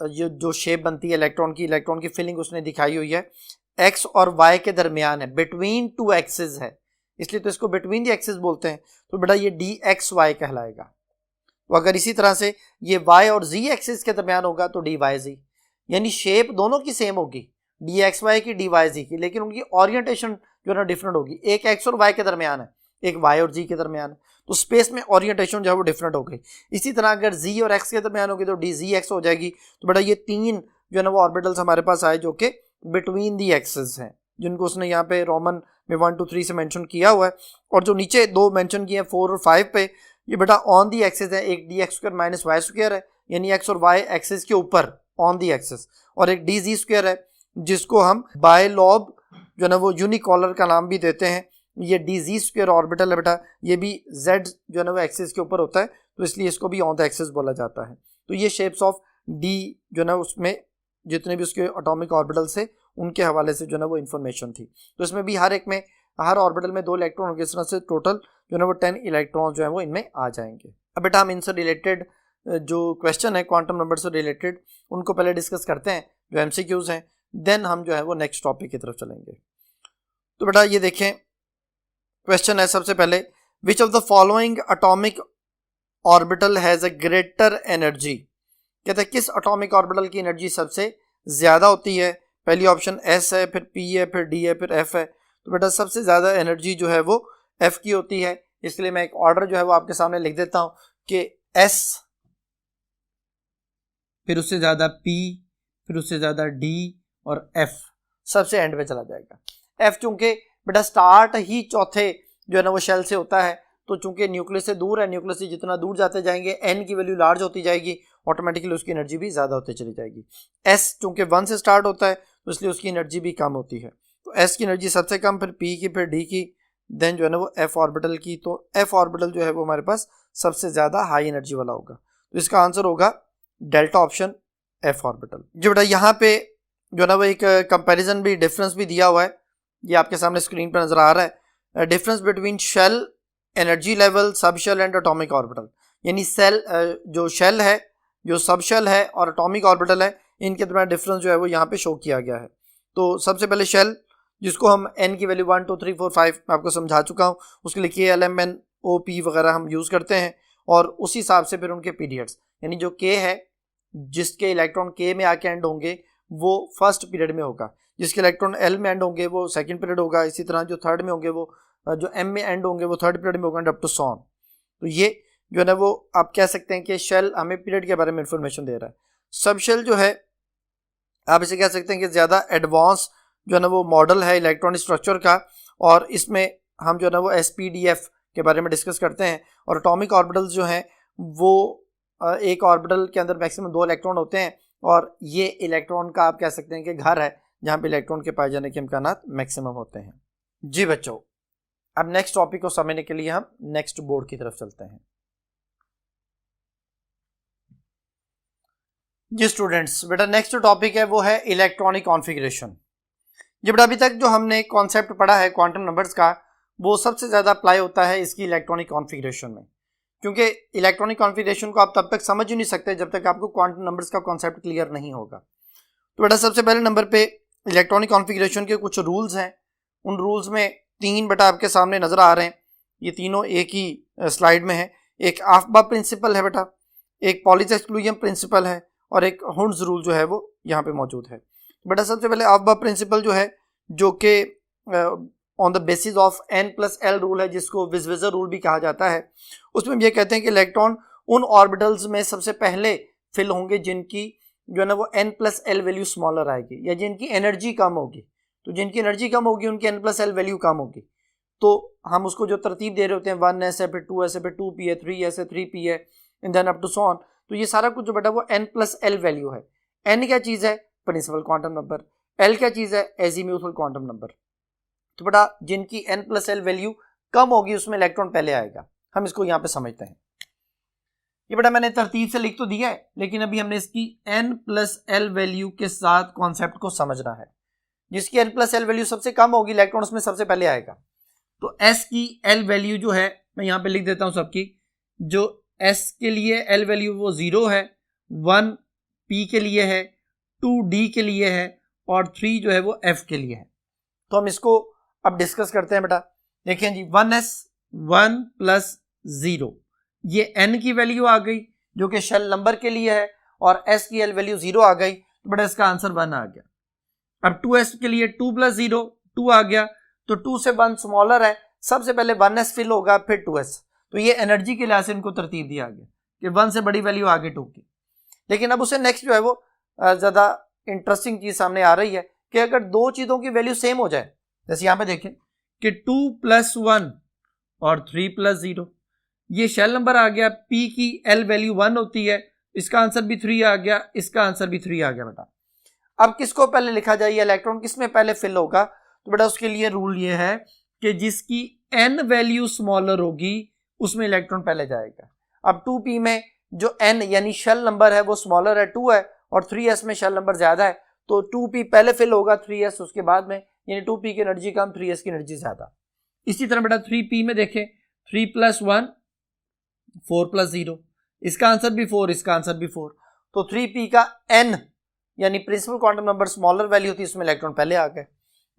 Speaker 1: ये जो शेप बनती है इलेक्ट्रॉन की फिलिंग उसने दिखाई हुई है, x और y के दरमियान है, बिटवीन 2 एक्सिस है, इसलिए तो इसको बिटवीन द एक्सिस बोलते हैं। तो बेटा ये dxy कहलाएगा। तो अगर इसी तरह से ये y और z एक्सिस के दरमियान होगा तो dyz, यानी शेप दोनों की सेम होगी, dxy की dyz की, लेकिन उनकी ओरिएंटेशन जो है ना डिफरेंट होगी। एक x और y के दरमियान है, एक y और z के दरमियान है, तो स्पेस में ओरिएंटेशन जो है वो डिफरेंट हो गई। इसी तरह अगर z और x के दरमियान होगी तो dzx हो जाएगी। तो बेटा ये 3 जो है ना वो ऑर्बिटल्स हमारे पास आए जो कि बिटवीन दी एक्सिस हैं, जिनको उसने यहाँ पे रोमन में 1 2 3 से मेंशन किया हुआ है। और जो नीचे 2 मेंशन किए हैं 4 और 5 पे, ये बेटा ऑन दी एक्सिस है, एक dx² माइनस y स्क्वायर है, यानी x और y एक्सिस के ऊपर ऑन दी एक्सिस, और एक dz² है जिसको हम बायलॉब जो है ना वो यूनिकॉलर का नाम भी देते हैं। ये dz² ऑर्बिटल है बेटा, ये भी z जो है ना वो एक्सिस के ऊपर होता है, तो इसलिए इसको भी ऑन द एक्सिस बोला जाता है। तो ये शेप्स ऑफ d जो है ना उसमें जितने भी उसके एटॉमिक ऑर्बिटल्स थे उनके हवाले से जो है ना वो इन्फॉर्मेशन थी। तो इसमें भी हर ऑर्बिटल में 2 इलेक्ट्रॉन होंगे, इस तरह से टोटल जो है ना वो 10 इलेक्ट्रॉन जो है वो इनमें आ जाएंगे। अब बेटा हम इनसे रिलेटेड जो क्वेश्चन है क्वांटम नंबर से रिलेटेड उनको पहले डिस्कस करते हैं जो एमसीक्यूज हैं, देन हम जो है वो नेक्स्ट टॉपिक की तरफ चलेंगे। तो बेटा ये देखें, क्वेश्चन है सबसे पहले, विच of the following atomic orbital has a greater energy. कहते हैं किस एटॉमिक ऑर्बिटल की एनर्जी सबसे ज़्यादा होती है। पहली ऑप्शन एस है, फिर पी है, फिर डी है, फिर एफ है। तो बेटा सबसे ज़्यादा एनर्जी जो है वो एफ की होती है, इसलिए मैं एक ऑर्डर जो है वो आपके सामने लिख देता हूं कि एस, फिर उससे ज़्यादा पी, फिर उससे ज़्यादा डी और एफ सबसे एंड में चला जाएगा। एफ चूंकि बेटा स्टार्ट ही चौथे जो है ना वो शेल से होता है, तो चूंकि न्यूक्लियस से दूर है, न्यूक्लियस से जितना दूर जाते जाएंगे एन की वैल्यू लार्ज होती जाएगी, ऑटोमेटिकली उसकी एनर्जी भी ज़्यादा होती चली जाएगी। एस चूंकि 1 से स्टार्ट होता है तो इसलिए उसकी एनर्जी भी कम होती है, तो एस की एनर्जी सबसे कम, फिर पी की, फिर डी की, देन जो है ना वो एफ ऑर्बिटल की। तो एफ ऑर्बिटल जो है वो हमारे पास सबसे ज़्यादा हाई एनर्जी वाला होगा, तो इसका आंसर होगा डेल्टा ऑप्शन एफ ऑर्बिटल। जो बेटा यहाँ पे जो है ना वो एक कंपैरिजन भी, डिफरेंस भी दिया हुआ है, ये आपके सामने स्क्रीन पर नजर आ रहा है। Difference between shell energy level, सब शेल एंड एटॉमिक ऑर्बिटल, यानी सेल जो शेल है, जो सब शेल है और एटॉमिक ऑर्बिटल है, इनके दरमियान डिफरेंस जो है वो यहाँ पे शो किया गया है। तो सबसे पहले शेल, जिसको हम एन की वैल्यू 1 2 3 4 5 मैं आपको समझा चुका हूँ, उसके लिए K L M N O P वगैरह हम यूज़ करते हैं, और उस हिसाब से फिर उनके पीरियड्स, यानी जो के है जिसके इलेक्ट्रॉन के में आके एंड होंगे वो फर्स्ट पीरियड में होगा, जिसके इलेक्ट्रॉन एल में एंड होंगे वो सेकंड पीरियड होगा, इसी तरह जो थर्ड में होंगे वो, जो एम में एंड होंगे वो थर्ड पीरियड में होगा, अप टू सॉन। तो ये जो है ना वो आप कह सकते हैं कि शेल हमें पीरियड के बारे में इंफॉर्मेशन दे रहा है। सब शेल जो है आप इसे कह सकते हैं कि ज़्यादा एडवांस जो है ना वो मॉडल है इलेक्ट्रॉनिक स्ट्रक्चर का, और इसमें हम जो है ना वो SPDF के बारे में डिस्कस करते हैं। और एटॉमिक ऑर्बिटल्स जो हैं वो एक ऑर्बिटल के अंदर मैक्सिमम 2 इलेक्ट्रॉन होते हैं, और ये इलेक्ट्रॉन का आप कह सकते हैं कि घर है जहाँ पे इलेक्ट्रॉन के पाए जाने के इम्कानात मैक्सिमम होते हैं। जी बच्चों, अब नेक्स्ट टॉपिक को समझने के लिए हम नेक्स्ट बोर्ड की तरफ चलते हैं। जी स्टूडेंट्स, बेटा नेक्स्ट टॉपिक है वो है इलेक्ट्रॉनिक कॉन्फ़िगरेशन। जी बेटा अभी तक जो हमने कॉन्सेप्ट पढ़ा है क्वांटम नंबर्स का, वो सबसे ज़्यादा अप्लाई होता है इसकी इलेक्ट्रॉनिक कॉन्फ़िगरेशन में, क्योंकि इलेक्ट्रॉनिक कॉन्फ़िगरेशन को आप तब तक समझ ही नहीं सकते जब तक आपको क्वांटम नंबर्स का कॉन्सेप्ट क्लियर नहीं होगा। तो बेटा सबसे पहले नंबर पे इलेक्ट्रॉनिक कॉन्फ़िगरेशन के कुछ रूल्स हैं। उन रूल्स में 3 बेटा आपके सामने नज़र आ रहे हैं, ये तीनों एक ही स्लाइड में है। एक आफ्बा प्रिंसिपल है बेटा, एक पॉलिस एक्सक्लूजन प्रिंसिपल है, और एक हुंड्स रूल जो है वो यहाँ पे मौजूद है। बेटा सबसे पहले आफ्बा प्रिंसिपल जो है, जो कि on the basis of n+l rule है, जिसको विज़विज़र रूल भी कहा जाता है, उसमें ये कहते हैं कि इलेक्ट्रॉन उन ऑर्बिटल्स में सबसे पहले फिल होंगे जिनकी जो है ना वो n+l वैल्यू स्मॉलर आएगी, या जिनकी एनर्जी कम होगी। तो जिनकी एनर्जी कम होगी उनकी n+l वैल्यू कम होगी। तो हम उसको जो तरतीब दे रहे होते हैं 1s है, फिर 2s है, फिर 2p है, 3s है, 3p है, and then up to so on. तो ये सारा कुछ जो बेटा वो n+l वैल्यू है। n क्या चीज़ है? Principal quantum number. l क्या चीज़ है? Azimuthal quantum number. तो बेटा जिनकी n+l वैल्यू कम होगी उसमें इलेक्ट्रॉन पहले आएगा। हम इसको यहाँ पे समझते हैं। ये बेटा मैंने तरतीब से लिख तो दिया है, लेकिन अभी हमने इसकी n+l वैल्यू के साथ कॉन्सेप्ट को समझना है। जिसकी n+l वैल्यू सबसे कम होगी इलेक्ट्रॉन उसमें सबसे पहले आएगा। तो s की l वैल्यू जो है मैं यहाँ पे लिख देता हूँ सबकी। जो s के लिए l वैल्यू वो 0 है, 1 p के लिए है, 2 d के लिए है, और 3 जो है वो f के लिए है। तो हम इसको अब डिस्कस करते हैं बेटा। देखिए जी, 1s 1 + 0 ये n की वैल्यू आ गई जो कि शेल नंबर के लिए है, और s की l वैल्यू 0 आ गई, तो बेटा इसका आंसर 1 आ गया। अब 2s के लिए 2 + 0 2 आ गया, तो 2 से 1 स्मॉलर है, सबसे पहले 1s फिल होगा, फिर 2s। तो ये एनर्जी के लिहाज से इनको तरतीब दिया गया कि 1 से बड़ी वैल्यू आगे 2 की। लेकिन अब उसे नेक्स्ट जो है वो ज़्यादा इंटरेस्टिंग चीज़ सामने आ रही है कि अगर दो चीज़ों की वैल्यू सेम हो जाए, जैसे यहाँ पे देखें कि 2 + 1 और 3 + 0, ये शेल नंबर आ गया, p की l वैल्यू 1 होती है, इसका आंसर भी 3 आ गया, इसका आंसर भी 3 आ गया बेटा। अब किसको पहले लिखा जाए, इलेक्ट्रॉन किस में पहले फिल होगा? तो बेटा उसके लिए रूल ये है कि जिसकी n वैल्यू स्मॉलर होगी उसमें इलेक्ट्रॉन पहले जाएगा। अब 2p में जो n यानी शेल नंबर है वो स्मॉलर है, 2 है, और 3s में शेल नंबर ज्यादा है, तो 2p पहले फिल होगा, 3s उसके बाद में, यानी 2p की एनर्जी कम, 3s की एनर्जी ज्यादा। इसी तरह बेटा 3p में देखें, 3 + 1 4 + 0, इसका आंसर भी 4, इसका आंसर भी 4। तो 3p का n यानी principal quantum number smaller value थी, इसमें इलेक्ट्रॉन पहले आ गए।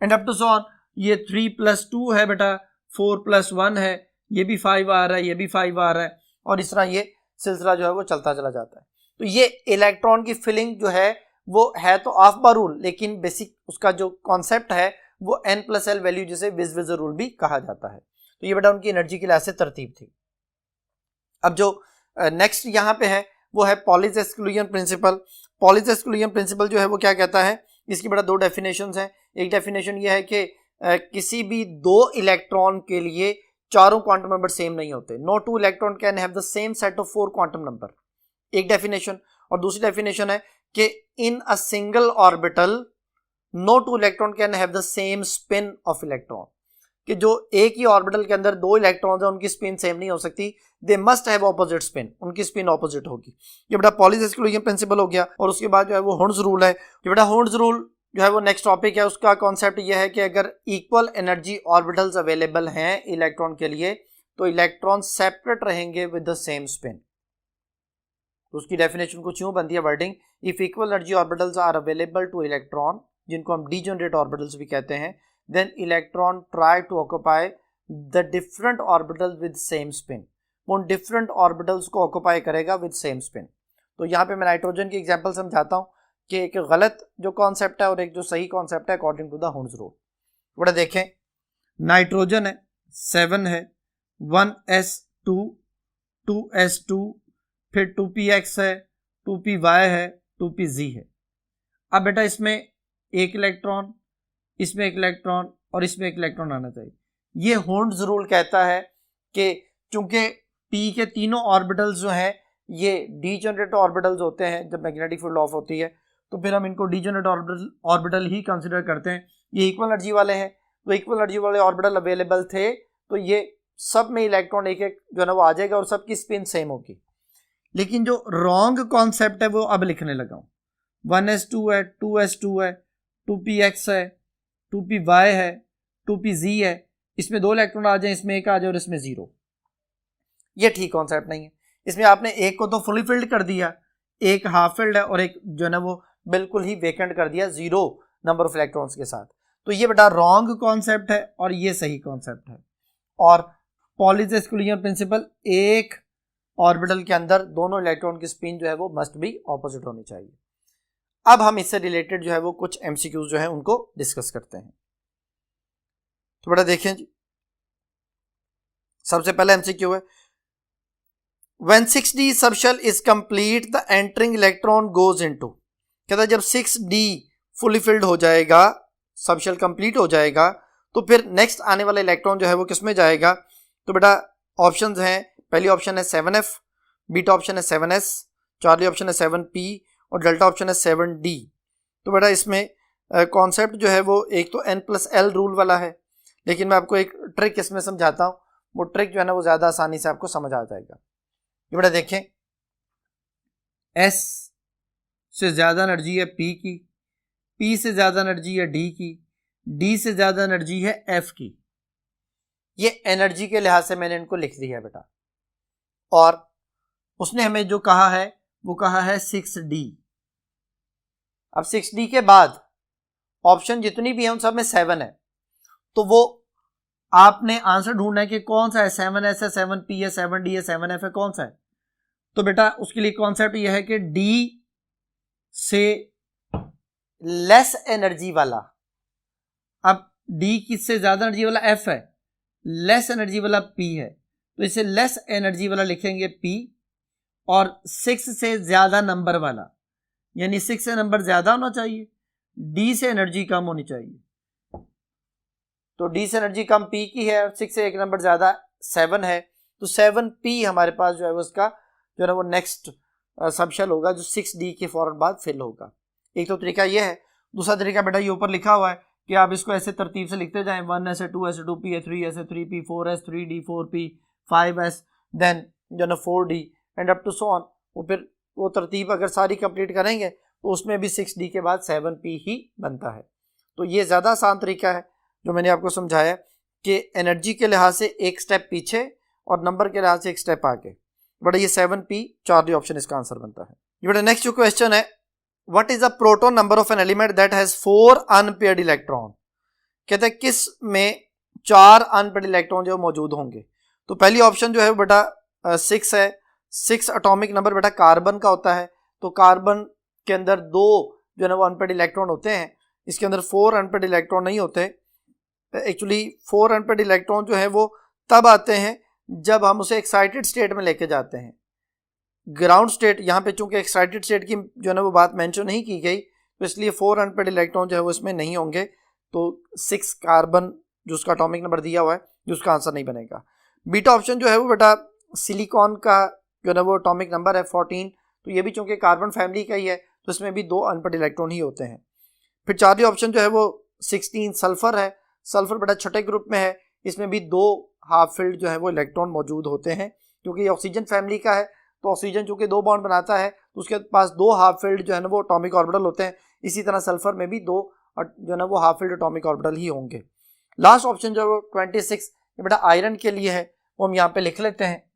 Speaker 1: And up to so on, ये 3 + 2 है बेटा, 4 + 1 है, ये भी 5 आ रहा है, ये भी 5 आ रहा है, और इस तरह ये सिलसिला जो है वो चलता चला जाता है। तो ये इलेक्ट्रॉन की फिलिंग जो है वो है तो ऑफ-बार रूल, लेकिन बेसिक उसका जो कॉन्सेप्ट है वो n+l वैल्यू जिसे विज-विजर रूल भी कहा जाता है। तो ये बेटा उनकी एनर्जी के लिहाज से तरतीब थी। अब जो नेक्स्ट यहाँ पे है वो है Pauli's exclusion principle. Pauli's exclusion principle जो है वो क्या कहता है, इसकी बड़ा 2 डेफिनेशंस हैं। एक डेफिनेशन ये है कि किसी भी 2 इलेक्ट्रॉन के लिए चारों क्वांटम नंबर सेम नहीं होते। No 2 electron can have the same set of 4 quantum number, एक डेफिनेशन। और दूसरी डेफिनेशन है कि in a single orbital no 2 electron can have the same spin of electron, कि जो एक ही ऑर्बिटल के अंदर 2 इलेक्ट्रॉन्स हैं उनकी स्पिन सेम नहीं हो सकती, they must have opposite spin, उनकी स्पिन ऑपोजिट होगी। ये बेटा पॉलीज एक्सक्लूजन प्रिंसिपल हो गया। और उसके बाद जो है वो हुंड्स रूल है। जो बेटा हुंड्स रूल जो है वो नेक्स्ट टॉपिक है। उसका कॉन्सेप्ट ये है कि अगर इक्वल एनर्जी ऑर्बिटल्स अवेलेबल हैं इलेक्ट्रॉन के लिए तो इलेक्ट्रॉन सेपरेट रहेंगे विद द सेम स्पिन। तो उसकी डेफिनेशन कुछ यूं बनती है wording, if equal energy orbitals are available to electron, जिनको हम डीजेनरेट ऑर्बिटल्स भी कहते हैं, then electron try to occupy the different orbitals with same spin, उन different orbitals को occupy करेगा with same spin। तो यहाँ पे मैं नाइट्रोजन की एग्जांपल समझाता हूँ कि एक गलत जो कॉन्सेप्ट है और एक जो सही कॉन्सेप्ट है according to the Hund's rule. बड़ा देखें, नाइट्रोजन है 7 है, 1s2 2s2 फिर 2px है, 2py है, 2pz है। अब बेटा इसमें एक इलेक्ट्रॉन, इसमें एक इलेक्ट्रॉन और इसमें एक इलेक्ट्रॉन आना चाहिए। ये हुंड्स रूल कहता है कि चूंकि p के तीनों ऑर्बिटल्स जो हैं ये डीजेनरेट ऑर्बिटल्स होते हैं, जब मैग्नेटिक फील्ड ऑफ होती है तो फिर हम इनको डीजेनरेट ऑर्बिटल ही कंसिडर करते हैं। ये इक्वल एनर्जी वाले हैं, तो इक्वल एनर्जी वाले ऑर्बिटल अवेलेबल थे तो ये सब में इलेक्ट्रॉन एक एक जो है ना वो आ जाएगा और सबकी स्पिन सेम होगी। लेकिन जो रॉन्ग कॉन्सेप्ट है वो अब लिखने लगा हूँ। 1s2 है, 2s2 है, 2px है, 2py है, 2pz है, इसमें 2 इलेक्ट्रॉन आ जाए, इसमें एक आ जाए और इसमें 0। ये ठीक कॉन्सेप्ट नहीं है। इसमें आपने एक को तो फुली फिल्ड कर दिया, एक हाफ फिल्ड है और एक जो है ना वो बिल्कुल ही वेकेंट कर दिया 0 नंबर ऑफ इलेक्ट्रॉन्स के साथ। तो ये बेटा रॉन्ग कॉन्सेप्ट है और ये सही कॉन्सेप्ट है। और पॉलीज एक्सक्लूजन प्रिंसिपल, एक ऑर्बिटल के अंदर दोनों इलेक्ट्रॉन की स्पिन जो है वो मस्ट बी ऑपोजिट होनी चाहिए। अब हम इससे रिलेटेड जो है वो कुछ एमसीक्यूज जो है उनको डिस्कस करते हैं। तो बेटा देखें जी, सबसे पहला एमसीक्यू है, when 6d subshell is complete the entering electron goes into, कहता है जब 6d फुली फिल्ड हो जाएगा, सबशेल कंप्लीट हो जाएगा तो फिर नेक्स्ट आने वाला इलेक्ट्रॉन जो है वो किस में जाएगा। तो बेटा ऑप्शंस हैं, पहली ऑप्शन है 7f, बीटा ऑप्शन है 7s, चार्ली ऑप्शन है 7p और डेल्टा ऑप्शन है 7d। तो बेटा इसमें कॉन्सेप्ट जो है वो एक तो n+l रूल वाला है, लेकिन मैं आपको एक ट्रिक इसमें समझाता हूँ, वो ट्रिक जो है ना वो ज़्यादा आसानी से आपको समझ आ जाएगा। ये बेटा देखें, S से ज़्यादा एनर्जी है P की, P से ज़्यादा एनर्जी है D की, D से ज़्यादा एनर्जी है F की। ये एनर्जी के लिहाज से मैंने इनको लिख दिया है बेटा। और उसने हमें जो कहा है वो कहा है 6d। अब 6d के बाद ऑप्शन जितनी भी है उन सब में 7 है, तो वो आपने आंसर ढूंढना है कि कौन सा है, 7s है, 7p है, 7d है, 7f है, कौन सा है। तो बेटा उसके लिए कॉन्सेप्ट यह है कि d से लेस एनर्जी वाला, अब d किससे ज्यादा एनर्जी वाला f है, लेस एनर्जी वाला p है, तो इसे लेस एनर्जी वाला लिखेंगे p, और 6 से ज्यादा नंबर वाला यानी 6 से नंबर ज्यादा होना चाहिए, d से एनर्जी कम होनी चाहिए। तो d से एनर्जी कम p की है, 6 से एक नंबर ज्यादा 7 है, तो 7p हमारे पास जो है वो उसका जो है वो नेक्स्ट सबशेल होगा जो 6d के फौरन बाद फिल होगा। एक तो तरीका ये है। दूसरा तरीका बेटा ये ऊपर लिखा हुआ है कि आप इसको ऐसे तरतीब से लिखते जाएं, 1s 2s 2p 3s 3p 4s 3d 4p 5s then जो ना 4d and up to so on. वो फिर वो तरतीब अगर सारी कंप्लीट करेंगे तो उसमें भी 6d के बाद 7p ही बनता है। तो ये ज़्यादा आसान तरीका है जो मैंने आपको समझाया कि एनर्जी के लिहाज से एक स्टेप पीछे और नंबर के लिहाज से एक स्टेप आगे। बेटा ये 7p, चार्ली ऑप्शन इसका आंसर बनता है। ये बेटा नेक्स्ट जो क्वेश्चन है, what is the proton number of an element that has 4 unpaired electron. कहते हैं किस में 4 अनपेयर्ड इलेक्ट्रॉन जो मौजूद होंगे। तो पहली ऑप्शन जो है बेटा 6 है। 6 एटॉमिक नंबर बेटा कार्बन का होता है, तो कार्बन के अंदर 2 जो है ना वो अनपेयर्ड इलेक्ट्रॉन होते हैं, इसके अंदर 4 अनपेयर्ड इलेक्ट्रॉन नहीं होते। एक्चुअली 4 अनपेयर्ड इलेक्ट्रॉन जो है वो तब आते हैं जब हम उसे एक्साइटेड स्टेट में लेके जाते हैं। ग्राउंड स्टेट, यहाँ पे चूंकि एक्साइटेड स्टेट की जो है ना वो बात मेंशन नहीं की गई, तो इसलिए 4 अनपेयर्ड इलेक्ट्रॉन जो है वो इसमें नहीं होंगे। तो 6 कार्बन जो उसका एटॉमिक नंबर दिया हुआ है, जो उसका आंसर नहीं बनेगा। बीटा ऑप्शन जो है वो बेटा सिलिकॉन का जो है ना वो एटॉमिक नंबर है 14, तो ये भी चूंकि कार्बन फैमिली का ही है, तो इसमें भी 2 अनपेयर्ड इलेक्ट्रॉन ही होते हैं। फिर चार्ली ऑप्शन जो है वो 16 सल्फर है। सल्फर बेटा छठे ग्रुप में है, इसमें भी 2 हाफ फिल्ड जो है वो इलेक्ट्रॉन मौजूद होते हैं, क्योंकि ये ऑक्सीजन फैमिली का है। तो ऑक्सीजन चूंकि 2 बॉन्ड बनाता है, तो उसके पास 2 हाफ फिल्ड जो है ना वो एटॉमिक ऑर्बिटल होते हैं। इसी तरह सल्फर में भी 2 जो है ना वो हाफ फिल्ड एटॉमिक ऑर्बिटल ही होंगे। लास्ट ऑप्शन जो है वो 26 ये बेटा आयरन के लिए है, वो हम यहाँ पे लिख लेते हैं।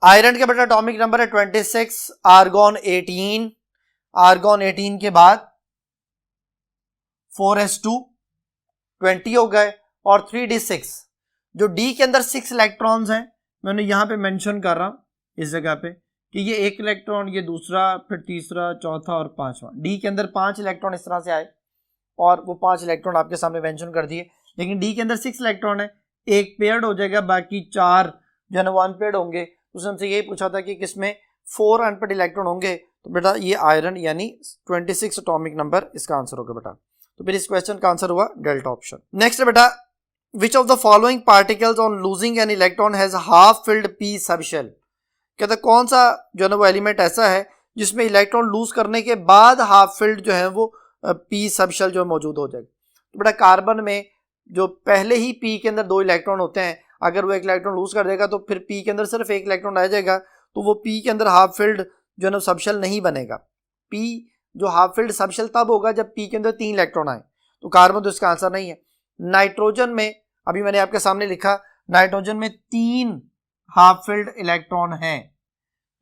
Speaker 1: आयरन के बेटा एटॉमिक नंबर है 26, आर्गॉन 18, आर्गॉन 18 के बाद 4s2 20 हो गए, और 3d6। जो डी के अंदर 6 इलेक्ट्रॉन्स हैं, मैंने यहाँ पे मेंशन कर रहा हूँ इस जगह पे कि ये 1 इलेक्ट्रॉन, ये दूसरा, फिर तीसरा, चौथा और 5वां। डी के अंदर 5 इलेक्ट्रॉन इस तरह से आए, और वो 5 इलेक्ट्रॉन आपके सामने मेंशन कर दिए। लेकिन डी के अंदर 6 इलेक्ट्रॉन है, एक पेयर्ड हो जाएगा, बाकी 4 जो है ना वो अनपेयर्ड होंगे। उसने हमसे यही पूछा था कि किसमें 4 अनपेयर्ड इलेक्ट्रॉन होंगे, तो बेटा ये आयरन यानी 26 एटॉमिक नंबर इसका आंसर होगा बेटा। तो फिर इस क्वेश्चन का आंसर हुआ डेल्टा ऑप्शन। नेक्स्ट है बेटा, विच of the following particles on losing an electron has half filled P subshell. कहता है कौन सा जो है ना वो एलिमेंट ऐसा है जिसमें इलेक्ट्रॉन लूज करने के बाद हाफ फिल्ड जो है वो पी सबशेल जो मौजूद हो जाएगा। तो बेटा कार्बन में जो पहले ही पी के अंदर 2 इलेक्ट्रॉन होते हैं, अगर वो 1 इलेक्ट्रॉन लूज कर देगा तो फिर पी के अंदर सिर्फ 1 इलेक्ट्रॉन रह जाएगा, तो वो पी के अंदर हाफ फिल्ड जो है ना सबशेल नहीं बनेगा। पी जो हाफ फिल्ड सबशेल तब होगा जब पी के अंदर 3 इलेक्ट्रॉन आए, तो कार्बन तो इसका आंसर नहीं है। नाइट्रोजन में अभी मैंने आपके सामने लिखा, नाइट्रोजन में 3 हाफ फिल्ड इलेक्ट्रॉन हैं,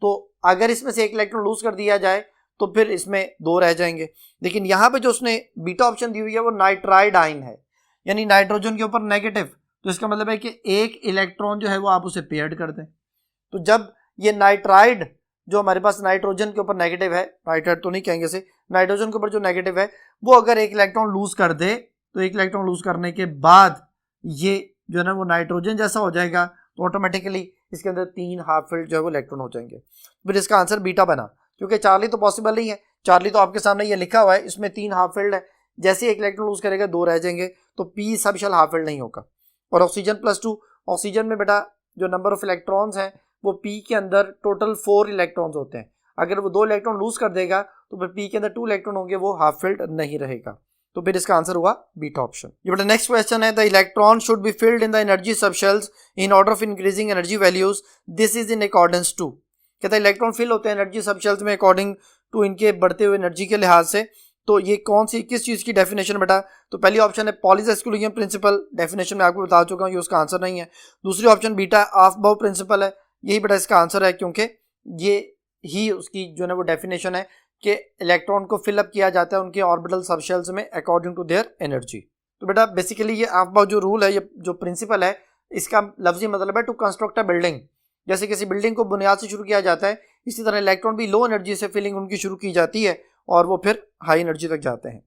Speaker 1: तो अगर इसमें से 1 इलेक्ट्रॉन लूज कर दिया जाए तो फिर इसमें 2 रह जाएंगे। लेकिन यहाँ पे जो उसने बीटा ऑप्शन दी हुई है वो नाइट्राइड आयन है, यानी नाइट्रोजन के ऊपर नेगेटिव, तो इसका मतलब है कि 1 इलेक्ट्रॉन जो है वो आप उसे पेयर्ड कर दें। तो जब ये नाइट्राइड जो हमारे पास नाइट्रोजन के ऊपर नेगेटिव है, नाइट्राइड तो नहीं कहेंगे इसे, नाइट्रोजन के ऊपर जो नेगेटिव है वो अगर 1 इलेक्ट्रॉन लूज कर दे, तो 1 इलेक्ट्रॉन लूज करने के बाद ये जो है ना वो नाइट्रोजन जैसा हो जाएगा, तो ऑटोमेटिकली इसके अंदर 3 हाफ फिल्ड जो है वो इलेक्ट्रॉन हो जाएंगे। फिर इसका आंसर बीटा बना, क्योंकि चार्ली तो पॉसिबल नहीं है। चार्ली तो आपके सामने ये लिखा हुआ है, इसमें 3 हाफ फिल्ड है, जैसे 1 इलेक्ट्रॉन लूज करेगा 2 रह जाएंगे, तो पी सबशेल हाफ फिल्ड नहीं होगा। और ऑक्सीजन +2, ऑक्सीजन में बेटा जो नंबर ऑफ इलेक्ट्रॉन्स हैं वो पी के अंदर टोटल 4 इलेक्ट्रॉन्स होते हैं, अगर वो 2 इलेक्ट्रॉन लूज कर देगा तो फिर पी के अंदर 2 इलेक्ट्रॉन होंगे, वो हाफ फिल्ड नहीं रहेगा। तो फिर इसका आंसर हुआ बीटा ऑप्शन। ये बेटा नेक्स्ट क्वेश्चन है, the electron should be filled in the energy subshells in order of increasing energy values, this is in accordance to. कहता है इलेक्ट्रॉन फिल होते हैं एनर्जी सबशेल्स में अकॉर्डिंग टू इनके बढ़ते हुए एनर्जी के लिहाज से। तो ये कौन सी किस चीज़ की डेफिनेशन बेटा, तो पहली ऑप्शन है पॉलीज एक्सक्लूजन प्रिंसिपल, डेफिनेशन में आपको बता चुका हूँ, ये उसका आंसर नहीं है। दूसरी ऑप्शन बीटा ऑफ-बाउ प्रिंसिपल है, यही बेटा इसका आंसर है, क्योंकि ये ही उसकी जो है वो डेफिनेशन है कि इलेक्ट्रॉन को फिलअप किया जाता है उनके ऑर्बिटल सबशेल्स में अकॉर्डिंग टू देयर एनर्जी। तो बेटा बेसिकली ये ऑफ-बाउ जो रूल है, ये जो प्रिंसिपल है, इसका लफ्जी मतलब है टू कंस्ट्रक्ट अ बिल्डिंग। जैसे किसी बिल्डिंग को बुनियाद से शुरू किया जाता है, इसी तरह इलेक्ट्रॉन भी लो एनर्जी से फिलिंग उनकी शुरू की जाती है और वो फिर हाई एनर्जी तक जाते हैं।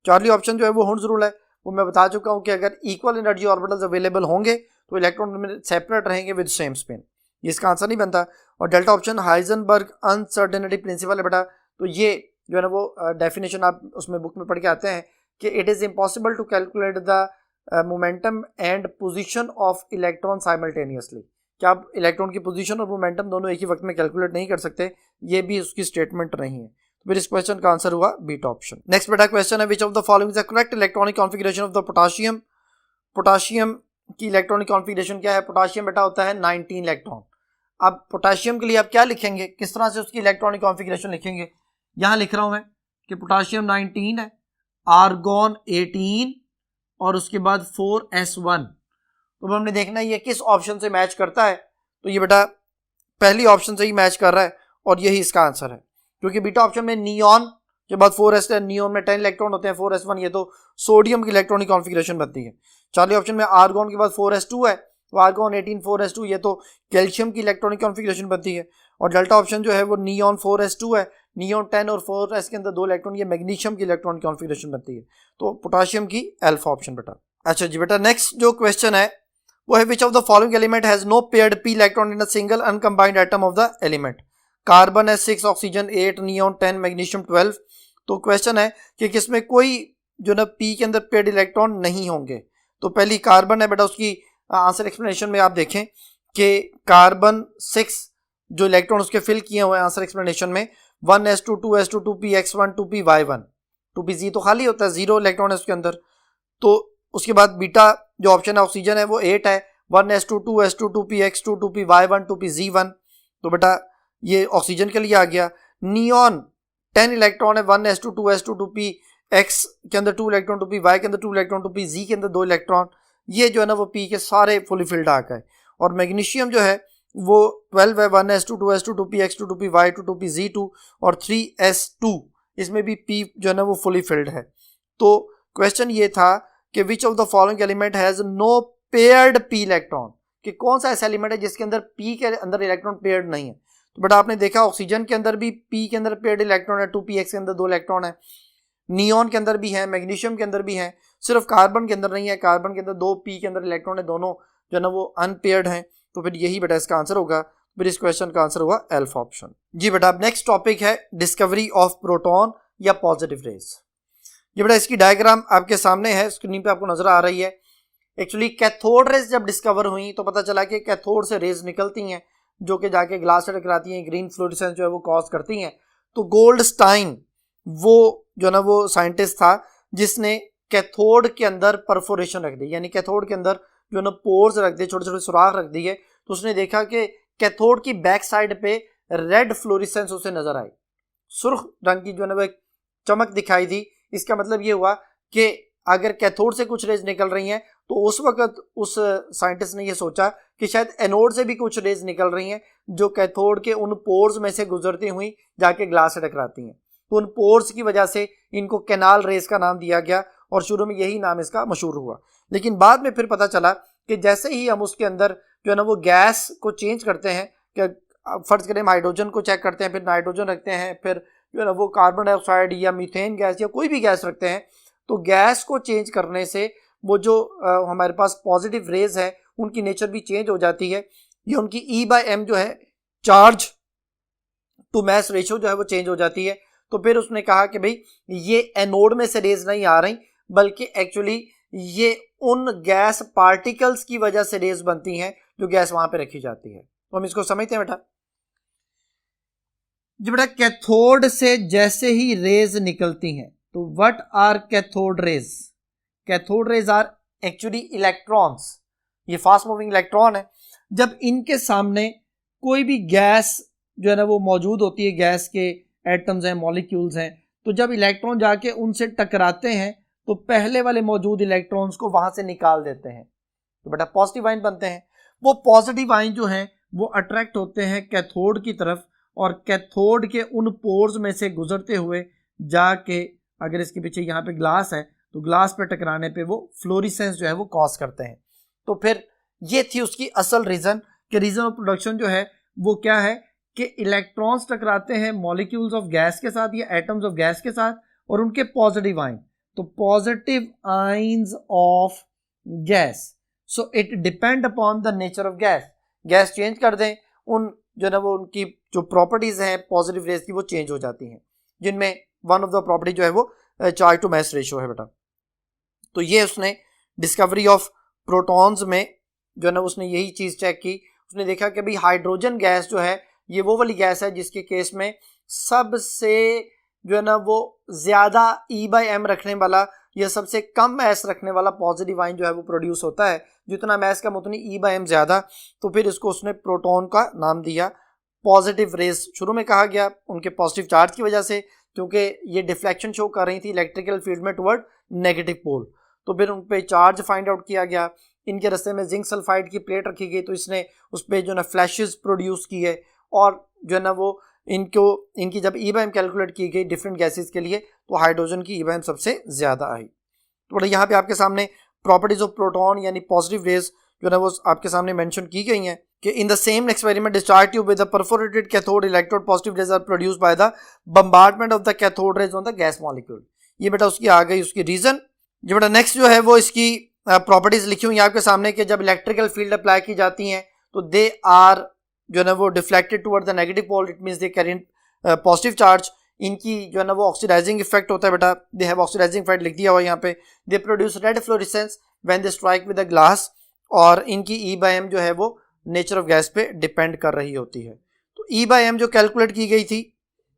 Speaker 1: चार्ली ऑप्शन जो है वो हुंड्स रूल है, वो मैं बता चुका हूँ कि अगर इक्वल एनर्जी ऑर्बिटल्स अवेलेबल होंगे तो इलेक्ट्रॉन सेपरेट रहेंगे विद सेम स्पिन, इसका आंसर नहीं बनता। और delta option Heisenberg uncertainty principle है बेटा, तो ये जो है ना वो डेफिनेशन आप उसमें बुक में पढ़ के आते हैं कि it is impossible to calculate the momentum and position of electron simultaneously, क्या आप इलेक्ट्रॉन की पोजीशन और मोमेंटम दोनों एक ही वक्त में कैलकुलेट नहीं कर सकते, ये भी उसकी स्टेटमेंट नहीं है। तो फिर इस क्वेश्चन का आंसर हुआ बीटा ऑप्शन। नेक्स्ट बेटा क्वेश्चन है, which of the following is the correct electronic configuration of the potassium. Potassium की इलेक्ट्रॉनिक कॉन्फिगरेशन क्या है, पोटाशियम बेटा होता है 19 इलेक्ट्रॉन। अब पोटाशियम के लिए आप क्या लिखेंगे, किस तरह से उसकी इलेक्ट्रॉनिक कॉन्फ़िगरेशन लिखेंगे, यहाँ लिख रहा हूँ मैं कि पोटाशियम 19 है, आर्गॉन 18 और उसके बाद 4s1। तो अब हमने देखना है ये किस ऑप्शन से मैच करता है। तो ये बेटा पहली ऑप्शन से ही मैच कर रहा है और यही इसका आंसर है, क्योंकि बीटा ऑप्शन में नियॉन के बाद 4s है, नियॉन में 10 इलेक्ट्रॉन होते हैं, 4s1 ये तो सोडियम की इलेक्ट्रॉनिक कॉन्फ़िगरेशन बनती है। चौथे ऑप्शन में आर्गॉन के बाद 4s2 है, तो आर्गॉन 18 4s2 ये तो कैल्शियम की इलेक्ट्रॉनिक कॉन्फ़िगरेशन बनती है। और डेल्टा ऑप्शन जो है वो नियॉन 4s2 है, नियॉन 10 और 4s के अंदर 2 इलेक्ट्रॉन, ये मैग्नीशियम की इलेक्ट्रॉनिक कॉन्फ़िगरेशन बनती है। तो पोटाशियम की अल्फा ऑप्शन बेटा। अच्छा जी बेटा, नेक्स्ट जो क्वेश्चन है वो है which of the following element has no paired p electron in a single uncombined atom of the element. Carbon है 6, ऑक्सीजन 8, नियॉन 10, मैग्नीशियम 12। तो क्वेश्चन है कि किसमें कोई जो ना p के अंदर पेयर्ड इलेक्ट्रॉन नहीं होंगे। तो पहली कार्बन है बेटा, उसकी आंसर एक्सप्लेनेशन में आप देखें कि कार्बन 6 जो इलेक्ट्रॉन उसके फिल किए हुए हैं आंसर एक्सप्लेनेशन में 1s2 2s2 2px1 2py1, 2pz तो खाली होता है, 0 इलेक्ट्रॉन है उसके अंदर। तो उसके बाद बीटा जो ऑप्शन है ऑक्सीजन है वो 8 है, 1s2 2s2 2px2 2py1 2pz1। तो बेटा ये ऑक्सीजन के लिए आ गया। नियॉन 10 इलेक्ट्रॉन है, 1s2 2s2 2px के अंदर 2 इलेक्ट्रॉन, 2py के अंदर 2 इलेक्ट्रॉन, 2pz के अंदर 2 इलेक्ट्रॉन। ये जो है ना वो p के सारे फुली फिल्ड आ गए। और मैग्नीशियम जो है वो 12 है, 1s2 2s2 2px2 2py2 2pz2 और 3s2, इसमें भी p जो है ना वो फुली फिल्ड है। तो क्वेश्चन ये था कि which of the following element has no paired p electron, कि कौन सा ऐसा एलिमेंट है जिसके अंदर p के अंदर इलेक्ट्रॉन पेयर्ड नहीं है। तो बेटा आपने देखा ऑक्सीजन के अंदर भी p के अंदर पेयर्ड इलेक्ट्रॉन है, 2px के अंदर 2 इलेक्ट्रॉन है, नियॉन के अंदर भी है, मैग्नीशियम के अंदर भी है, सिर्फ कार्बन के अंदर नहीं है, कार्बन के अंदर 2 p के अंदर इलेक्ट्रॉन है, दोनों जो है ना वो अनपेयर्ड हैं। तो फिर यही बेटा इसका आंसर होगा, फिर इस क्वेश्चन का आंसर हुआ अल्फा ऑप्शन। जी बेटा अब नेक्स्ट टॉपिक है डिस्कवरी ऑफ प्रोटॉन या पॉजिटिव रेज। ये बेटा इसकी डायग्राम आपके सामने है, स्क्रीन पे आपको नजर आ रही है। एक्चुअली कैथोड रेज जब डिस्कवर हुई तो पता चला कि कैथोड से रेज निकलती हैं जो कि जाके ग्लास से टकराती हैं, ग्रीन फ्लोरेसेंस जो है वो कॉज करती हैं। तो गोल्डस्टाइन वो जो ना वो साइंटिस्ट था जिसने कैथोड के अंदर परफोरेशन रख दी, यानी कैथोड के अंदर जो ना पोर्स रख दिए, छोटे छोटे सुराख रख दिए। तो उसने देखा कि कैथोड की बैक साइड पे रेड फ्लोरेसेंस उसे नजर आई, सुर्ख रंग की जो है ना वो एक चमक दिखाई दी। इसका मतलब ये हुआ कि अगर कैथोड से कुछ रेज निकल रही हैं तो उस वक्त उस साइंटिस्ट ने ये सोचा कि शायद एनोड से भी कुछ रेज निकल रही हैं जो कैथोड के उन पोर्स में से गुजरती हुई जाके ग्लास से टकराती हैं। तो उन पोर्स की वजह से इनको कैनाल रेज का नाम दिया गया और शुरू में यही नाम इसका मशहूर हुआ। लेकिन बाद में फिर पता चला कि जैसे ही हम उसके अंदर जो है ना वो गैस को चेंज करते हैं, कि फर्ज करें हम हाइड्रोजन को चेक करते हैं, फिर नाइट्रोजन रखते हैं, फिर जो है ना वो कार्बन डाइऑक्साइड या मीथेन गैस या कोई भी गैस रखते हैं, तो गैस को चेंज करने से वो जो हमारे पास पॉजिटिव रेज है उनकी नेचर भी चेंज हो जाती है। ये उनकी E/m जो है चार्ज टू मैस रेशियो जो है वो चेंज हो जाती है। तो फिर उसने कहा कि भाई ये एनोड में से रेज नहीं आ रही बल्कि एक्चुअली ये उन गैस पार्टिकल्स की वजह से रेज बनती हैं जो गैस वहां पे रखी जाती है। तो हम इसको समझते हैं बेटा। जी बेटा कैथोड से जैसे ही रेज निकलती हैं तो what are cathode rays? Cathode rays are actually electrons, ये फास्ट मूविंग इलेक्ट्रॉन है। जब इनके सामने कोई भी गैस जो है ना वो मौजूद होती है, गैस के एटम्स हैं, मॉलिक्यूल्स हैं, तो जब इलेक्ट्रॉन जाके उनसे टकराते हैं तो पहले वाले मौजूद इलेक्ट्रॉन्स को वहां से निकाल देते हैं, तो बेटा पॉजिटिव आयन बनते हैं। वो पॉजिटिव आयन जो हैं वो अट्रैक्ट होते हैं कैथोड की तरफ और कैथोड के उन पोर्स में से गुजरते हुए जाके, अगर इसके पीछे यहाँ पे ग्लास है तो ग्लास पे टकराने पे वो फ्लोरेसेंस जो है वो कॉज करते हैं। तो फिर ये थी उसकी असल रीजन कि रीजन ऑफ प्रोडक्शन जो है वो क्या है कि इलेक्ट्रॉन्स टकराते हैं मॉलिक्यूल्स ऑफ गैस के साथ या एटम्स ऑफ गैस के साथ और उनके पॉजिटिव आयन, तो positive ions of gas, so it depend upon the nature of gas. Gas change कर दें, उन जो ना वो उनकी जो प्रॉपर्टीज हैं पॉजिटिव रेज की वो चेंज हो जाती हैं, जिनमें वन ऑफ द प्रॉपर्टी जो है वो चार्ज टू मैस रेशियो है बेटा। तो ये उसने डिस्कवरी ऑफ प्रोटॉन्स में जो है ना उसने यही चीज़ चेक की। उसने देखा कि भाई हाइड्रोजन गैस जो है ये वो वाली गैस है जिसके केस में सबसे जो है ना वो ज़्यादा E/m रखने वाला यह सबसे कम मैस रखने वाला पॉजिटिव आयन जो है वो प्रोड्यूस होता है। जितना मैस कम उतनी E/m ज़्यादा, तो फिर इसको उसने प्रोटॉन का नाम दिया। पॉजिटिव रेस शुरू में कहा गया उनके पॉजिटिव चार्ज की वजह से, क्योंकि ये डिफ्लेक्शन शो कर रही थी इलेक्ट्रिकल फील्ड में टुवर्ड नेगेटिव पोल। तो फिर उन पर चार्ज फाइंड आउट किया गया। इनके रास्ते में जिंक सल्फाइड की प्लेट रखी गई, तो इसने उस पर जो है ना फ्लैशेस प्रोड्यूस किए, और जो है ना वो इनकी जब E/m कैलकुलेट की गई डिफरेंट गैसेस के लिए, तो हाइड्रोजन की E/m सबसे ज़्यादा आई। तो यहाँ पे आपके सामने प्रॉपर्टीज ऑफ प्रोटॉन यानी पॉजिटिव रेज जो है वो आपके सामने मेंशन की गई हैं कि in the same experiment discharge tube with the perforated cathode electrode positive rays are produced by the bombardment of the cathode rays on the gas molecule. ये बेटा उसकी आ गई उसकी रीजन। जो बेटा नेक्स्ट जो है वो इसकी प्रॉपर्टीज लिखी हुई आपके सामने कि जब इलेक्ट्रिकल फील्ड अप्लाई की जाती हैं तो दे आर जो है ना वो deflected toward the negative pole, it means they carry positive charge. इनकी जो है ना वो ऑक्सीडाइजिंग इफेक्ट होता है बेटा, दे हैव ऑक्सीडाइजिंग इफेक्ट लिख दिया हुआ यहाँ पे। They produce red fluorescence when they strike with the glass, और इनकी E/m जो है वो नेचर ऑफ गैस पे डिपेंड कर रही होती है। तो E/m जो कैलकुलेट की गई थी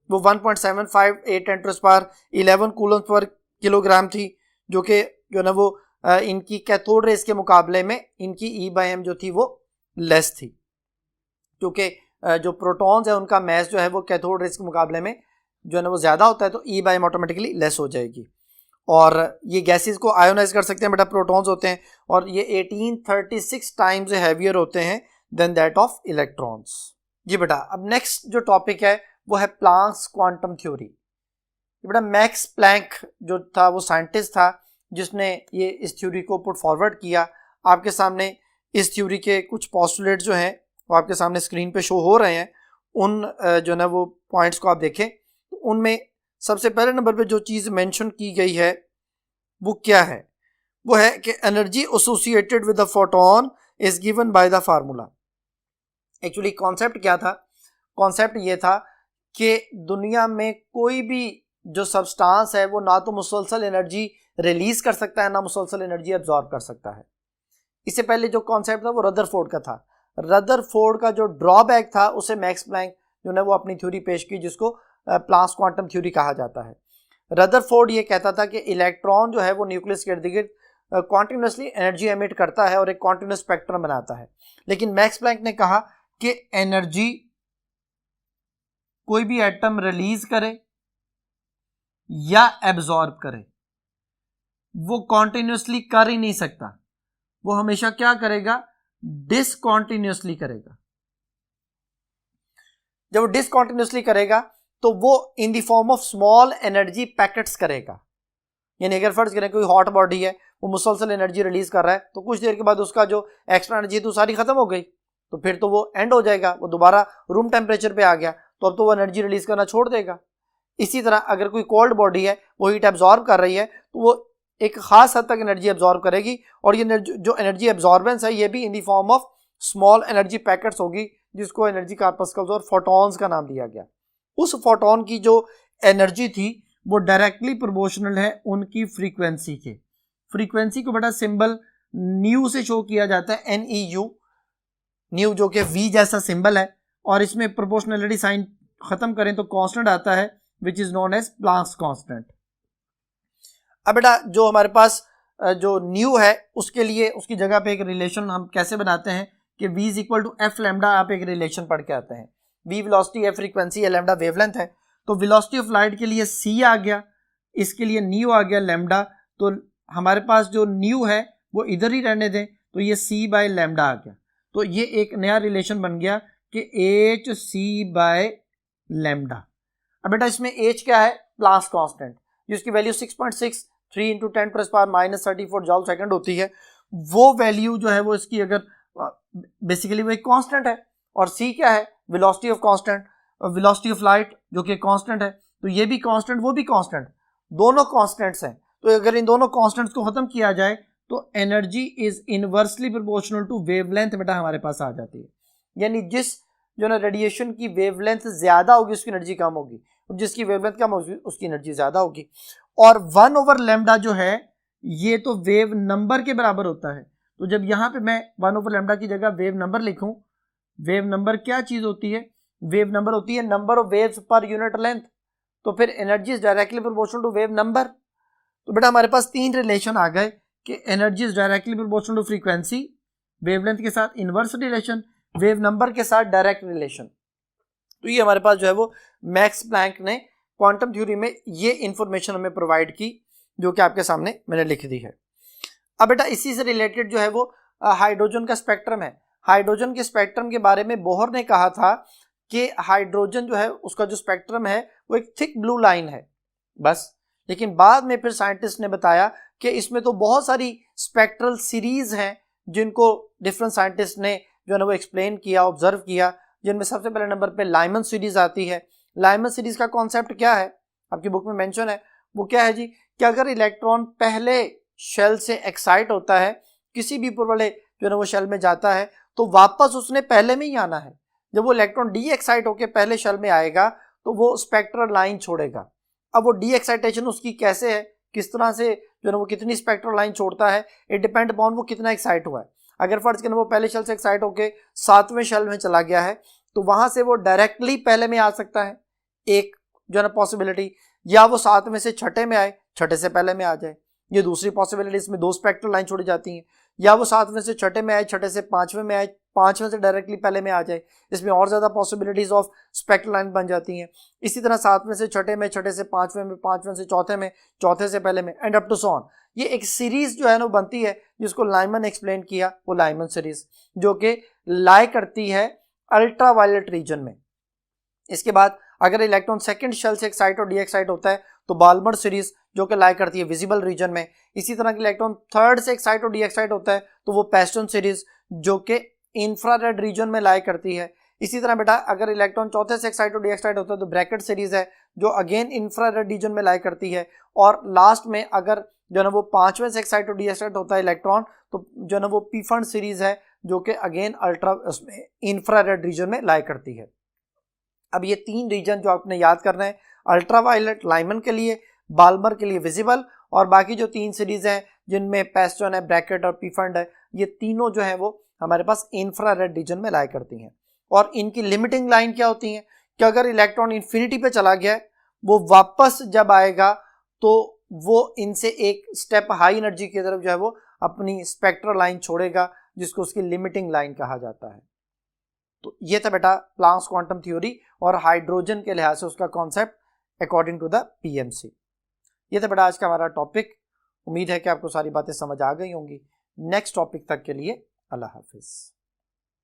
Speaker 1: वो 1.758 10⁻11 कूलम्स पर किलोग्राम थी, जो कि जो है ना वो इनकी कैथोड रेस के मुकाबले में इनकी E/m जो थी वो लेस थी, क्योंकि जो प्रोटॉन्स है उनका मैस जो है वो कैथोड रेस के मुकाबले में जो है ना वो ज़्यादा होता है, तो E/m ऑटोमेटिकली लेस हो जाएगी। और ये गैसेस को आयोनाइज कर सकते हैं बेटा, प्रोटॉन्स होते हैं, और ये 1836 टाइम्स हैवियर होते हैं देन दैट ऑफ इलेक्ट्रॉन्स। जी बेटा अब नेक्स्ट जो टॉपिक है वो है प्लांक्स क्वांटम थ्योरी। बेटा मैक्स प्लैंक जो था वो साइंटिस्ट था जिसने ये इस थ्योरी को पुट फॉरवर्ड किया। आपके सामने इस थ्योरी के कुछ पोस्टुलेट जो हैं वो आपके सामने स्क्रीन पे शो हो रहे हैं। उन जो है ना वो पॉइंट्स को आप देखें तो उनमें सबसे पहले नंबर पे जो चीज़ मेंशन की गई है वो क्या है, वो है कि energy associated with the photon is given by the formula. Actually concept क्या था, कॉन्सेप्ट ये था कि दुनिया में कोई भी जो सब्सटेंस है वो ना तो मुसलसल एनर्जी रिलीज कर सकता है ना मुसलसल एनर्जी एब्जॉर्ब कर सकता है। इससे पहले जो कॉन्सेप्ट था वो रदरफोर्ड का था। रदरफोर्ड का जो ड्रॉबैक था उसे मैक्स प्लैंक जो है वो अपनी थ्योरी पेश की, जिसको प्लांक्स क्वांटम थ्योरी कहा जाता है। रदरफोर्ड ये कहता था कि इलेक्ट्रॉन जो है वो न्यूक्लियस के इर्द गिर्द कॉन्टिन्यूसली एनर्जी एमिट करता है और एक कॉन्टिन्यूस स्पेक्ट्रम बनाता है, लेकिन मैक्स प्लैंक ने कहा कि एनर्जी कोई भी एटम रिलीज करे या एब्जॉर्ब करे वो कॉन्टिन्यूसली कर ही नहीं सकता, वो हमेशा क्या करेगा, डिसकॉन्टिन्यूसली करेगा। जब वो डिसकॉन्टिन्यूसली करेगा तो वो in the form of small energy packets करेगा। यानी अगर फर्ज करें कोई हॉट बॉडी है वो मुसलसल एनर्जी रिलीज कर रहा है, तो कुछ देर के बाद उसका जो एक्स्ट्रा एनर्जी तो सारी खत्म हो गई, तो फिर तो वो एंड हो जाएगा, वो दोबारा रूम टेम्परेचर पे आ गया, तो अब तो वो एनर्जी रिलीज करना छोड़ देगा। इसी तरह अगर कोई कोल्ड बॉडी है वो हीट एब्जॉर्ब कर रही है तो वो एक खास हद तक एनर्जी एब्जॉर्ब करेगी, और ये जो एनर्जी एब्जॉर्बेंस है ये भी in the form of small energy packets होगी, जिसको एनर्जी कार्पस्कल्स और फोटॉन्स का नाम दिया गया। उस फोटॉन की जो एनर्जी थी वो डायरेक्टली प्रोपोर्शनल है उनकी फ्रीक्वेंसी के। फ्रीक्वेंसी को बड़ा सिंबल न्यू से शो किया जाता है, NEU, न्यू जो कि V जैसा सिंबल है, और इसमें प्रोपोर्शनलिटी साइन खत्म करें तो कांस्टेंट आता है which is known as Planck's constant. अब बेटा जो हमारे पास जो न्यू है उसके लिए उसकी जगह पे एक रिलेशन हम कैसे बनाते हैं कि V is equal to f lambda, आप एक रिलेशन पढ़ के आते हैं। V velocity, f frequency, lambda wavelength है, तो वेलोसिटी ऑफ लाइट के लिए C आ गया, इसके लिए न्यू आ गया लैम्डा, तो हमारे पास जो न्यू है वो इधर ही रहने दें, तो ये C बाय लैम्डा आ गया। तो ये एक नया रिलेशन बन गया कि HC बाय लैम्डा। अब बेटा इसमें H क्या है, प्लांक्स कांस्टेंट, जिसकी वैल्यू 6.63 इंटू 10⁻⁻34 जॉल सेकंड होती है। वो वैल्यू जो है वो इसकी अगर बेसिकली वो एक कांस्टेंट है, और C क्या है, velocity of constant, velocity of light जो कि कांस्टेंट है, तो ये भी कांस्टेंट वो भी कांस्टेंट, दोनों कांस्टेंट्स हैं। तो अगर इन दोनों कांस्टेंट्स को खत्म किया जाए तो energy is inversely proportional to wavelength बेटा हमारे पास आ जाती है। यानी जिस जो ना रेडिएशन की वेवलेंथ ज्यादा होगी उसकी एनर्जी कम होगी, और जिसकी वेवलेंथ कम होगी उसकी एनर्जी ज्यादा होगी। और 1/λ जो है ये तो वेव नंबर के बराबर होता है, तो जब यहाँ पे मैं 1/λ की जगह वेव नंबर लिखूं, वेव नंबर क्या चीज होती है, वेव नंबर होती है number of waves per unit length, तो फिर energy is directly proportional to wave number. तो बेटा हमारे पास तीन रिलेशन आ गए कि energy is directly proportional to frequency, wavelength के साथ इनवर्स रिलेशन, वेव नंबर के साथ डायरेक्ट रिलेशन। तो ये हमारे पास जो है वो मैक्स प्लैंक ने क्वांटम थ्योरी में ये इंफॉर्मेशन हमें प्रोवाइड की, जो कि आपके सामने मैंने लिख दी है। अब बेटा इसी से रिलेटेड जो है वो हाइड्रोजन का स्पेक्ट्रम है। हाइड्रोजन के स्पेक्ट्रम के बारे में बोहर ने कहा था कि हाइड्रोजन जो है उसका जो स्पेक्ट्रम है वो एक थिक ब्लू लाइन है बस। लेकिन बाद में फिर साइंटिस्ट ने बताया कि इसमें तो बहुत सारी स्पेक्ट्रल सीरीज हैं जिनको डिफरेंट साइंटिस्ट ने जो है ना वो एक्सप्लेन किया, ऑब्जर्व किया, जिनमें सबसे पहले नंबर पे लाइमन सीरीज आती है। लाइमन सीरीज का कॉन्सेप्ट क्या है, आपकी बुक में मेंशन है, वो क्या है जी कि अगर इलेक्ट्रॉन पहले शेल से एक्साइट होता है, किसी भी ऊपर वाले जो है ना वो शेल में जाता है, तो वापस उसने पहले में ही आना है। जब वो इलेक्ट्रॉन डी एक्साइट होकर पहले शेल में आएगा तो वो स्पेक्ट्रल लाइन छोड़ेगा। अब वो डी एक्साइटेशन उसकी कैसे है, किस तरह से जो है ना वो कितनी स्पेक्ट्रल लाइन छोड़ता है, इट डिपेंड अपॉन वो कितना एक्साइट हुआ है। अगर फर्ज करें वो पहले शेल से एक्साइट होकर 7वें शेल में चला गया है तो वहां से वो डायरेक्टली पहले में आ सकता है, एक जो है ना पॉसिबिलिटी, या वो 7 में से 6 में आए, 6 से पहले में आ जाए, ये दूसरी पॉसिबिलिटी। इसमें 2 स्पेक्ट्रल लाइन छोड़ी जाती हैं। या वो 7 में से 6 में आए, 6 से 5वें में आए, 5वें से डायरेक्टली पहले में आ जाए, इसमें और ज्यादा पॉसिबिलिटीज ऑफ स्पेक्ट्रल लाइन बन जाती हैं। इसी तरह 7 में से 6 में, 6 से 5वें में, 5वें से 4थे में, 4थे से पहले में, and up to so on. ये एक सीरीज जो है ना बनती है जिसको लाइमन एक्सप्लेन किया, वो लाइमन सीरीज जो कि लाई करती है अल्ट्रावायलेट रीजन में। इसके बाद अगर इलेक्ट्रॉन सेकंड शेल से एक्साइट और डी एक्साइट होता है तो बाल्मर सीरीज जो कि लाई करती है विजिबल रीजन में। इसी तरह इलेक्ट्रॉन थर्ड से एक्साइट और डी एक्साइट होता है तो वो पेस्टन सीरीज जो कि इंफ्रारेड रीजन में लाई करती है। इसी तरह बेटा अगर इलेक्ट्रॉन चौथे से एक्साइट और डी एक्साइट होता है तो ब्रैकेट सीरीज है जो अगेन इंफ्रारेड रीजन में लाई करती है। और लास्ट में अगर जो है ना वो 5वें से एक्साइट और डी एक्साइट होता है इलेक्ट्रॉन तो जो है ना वो पी फंड सीरीज है जो कि अगेन अल्ट्रा उसमें इंफ्रारेड रीजन में लाई करती है। अब ये 3 रीजन जो आपने याद करना है, अल्ट्रावायलेट लाइमन के लिए, बाल्मर के लिए विजिबल, और बाकी जो 3 सीरीज हैं जिनमें पेस्टन है, ब्रैकेट और पीफंड है, ये तीनों जो है वो हमारे पास इंफ्रारेड रीजन में लाई करती हैं। और इनकी लिमिटिंग लाइन क्या होती है कि अगर इलेक्ट्रॉन इन्फिनिटी पे चला गया है, वो वापस जब आएगा तो वो इनसे एक स्टेप हाई एनर्जी की तरफ जो है वो अपनी स्पेक्ट्रल लाइन छोड़ेगा, जिसको उसकी लिमिटिंग लाइन कहा जाता है। तो ये था बेटा प्लैंक्स क्वांटम थ्योरी और हाइड्रोजन के लिहाज से उसका concept according to the PMC. ये था बेटा आज का हमारा टॉपिक। उम्मीद है कि आपको सारी बातें समझ आ गई होंगी। नेक्स्ट टॉपिक तक के लिए अल्लाह हाफिज।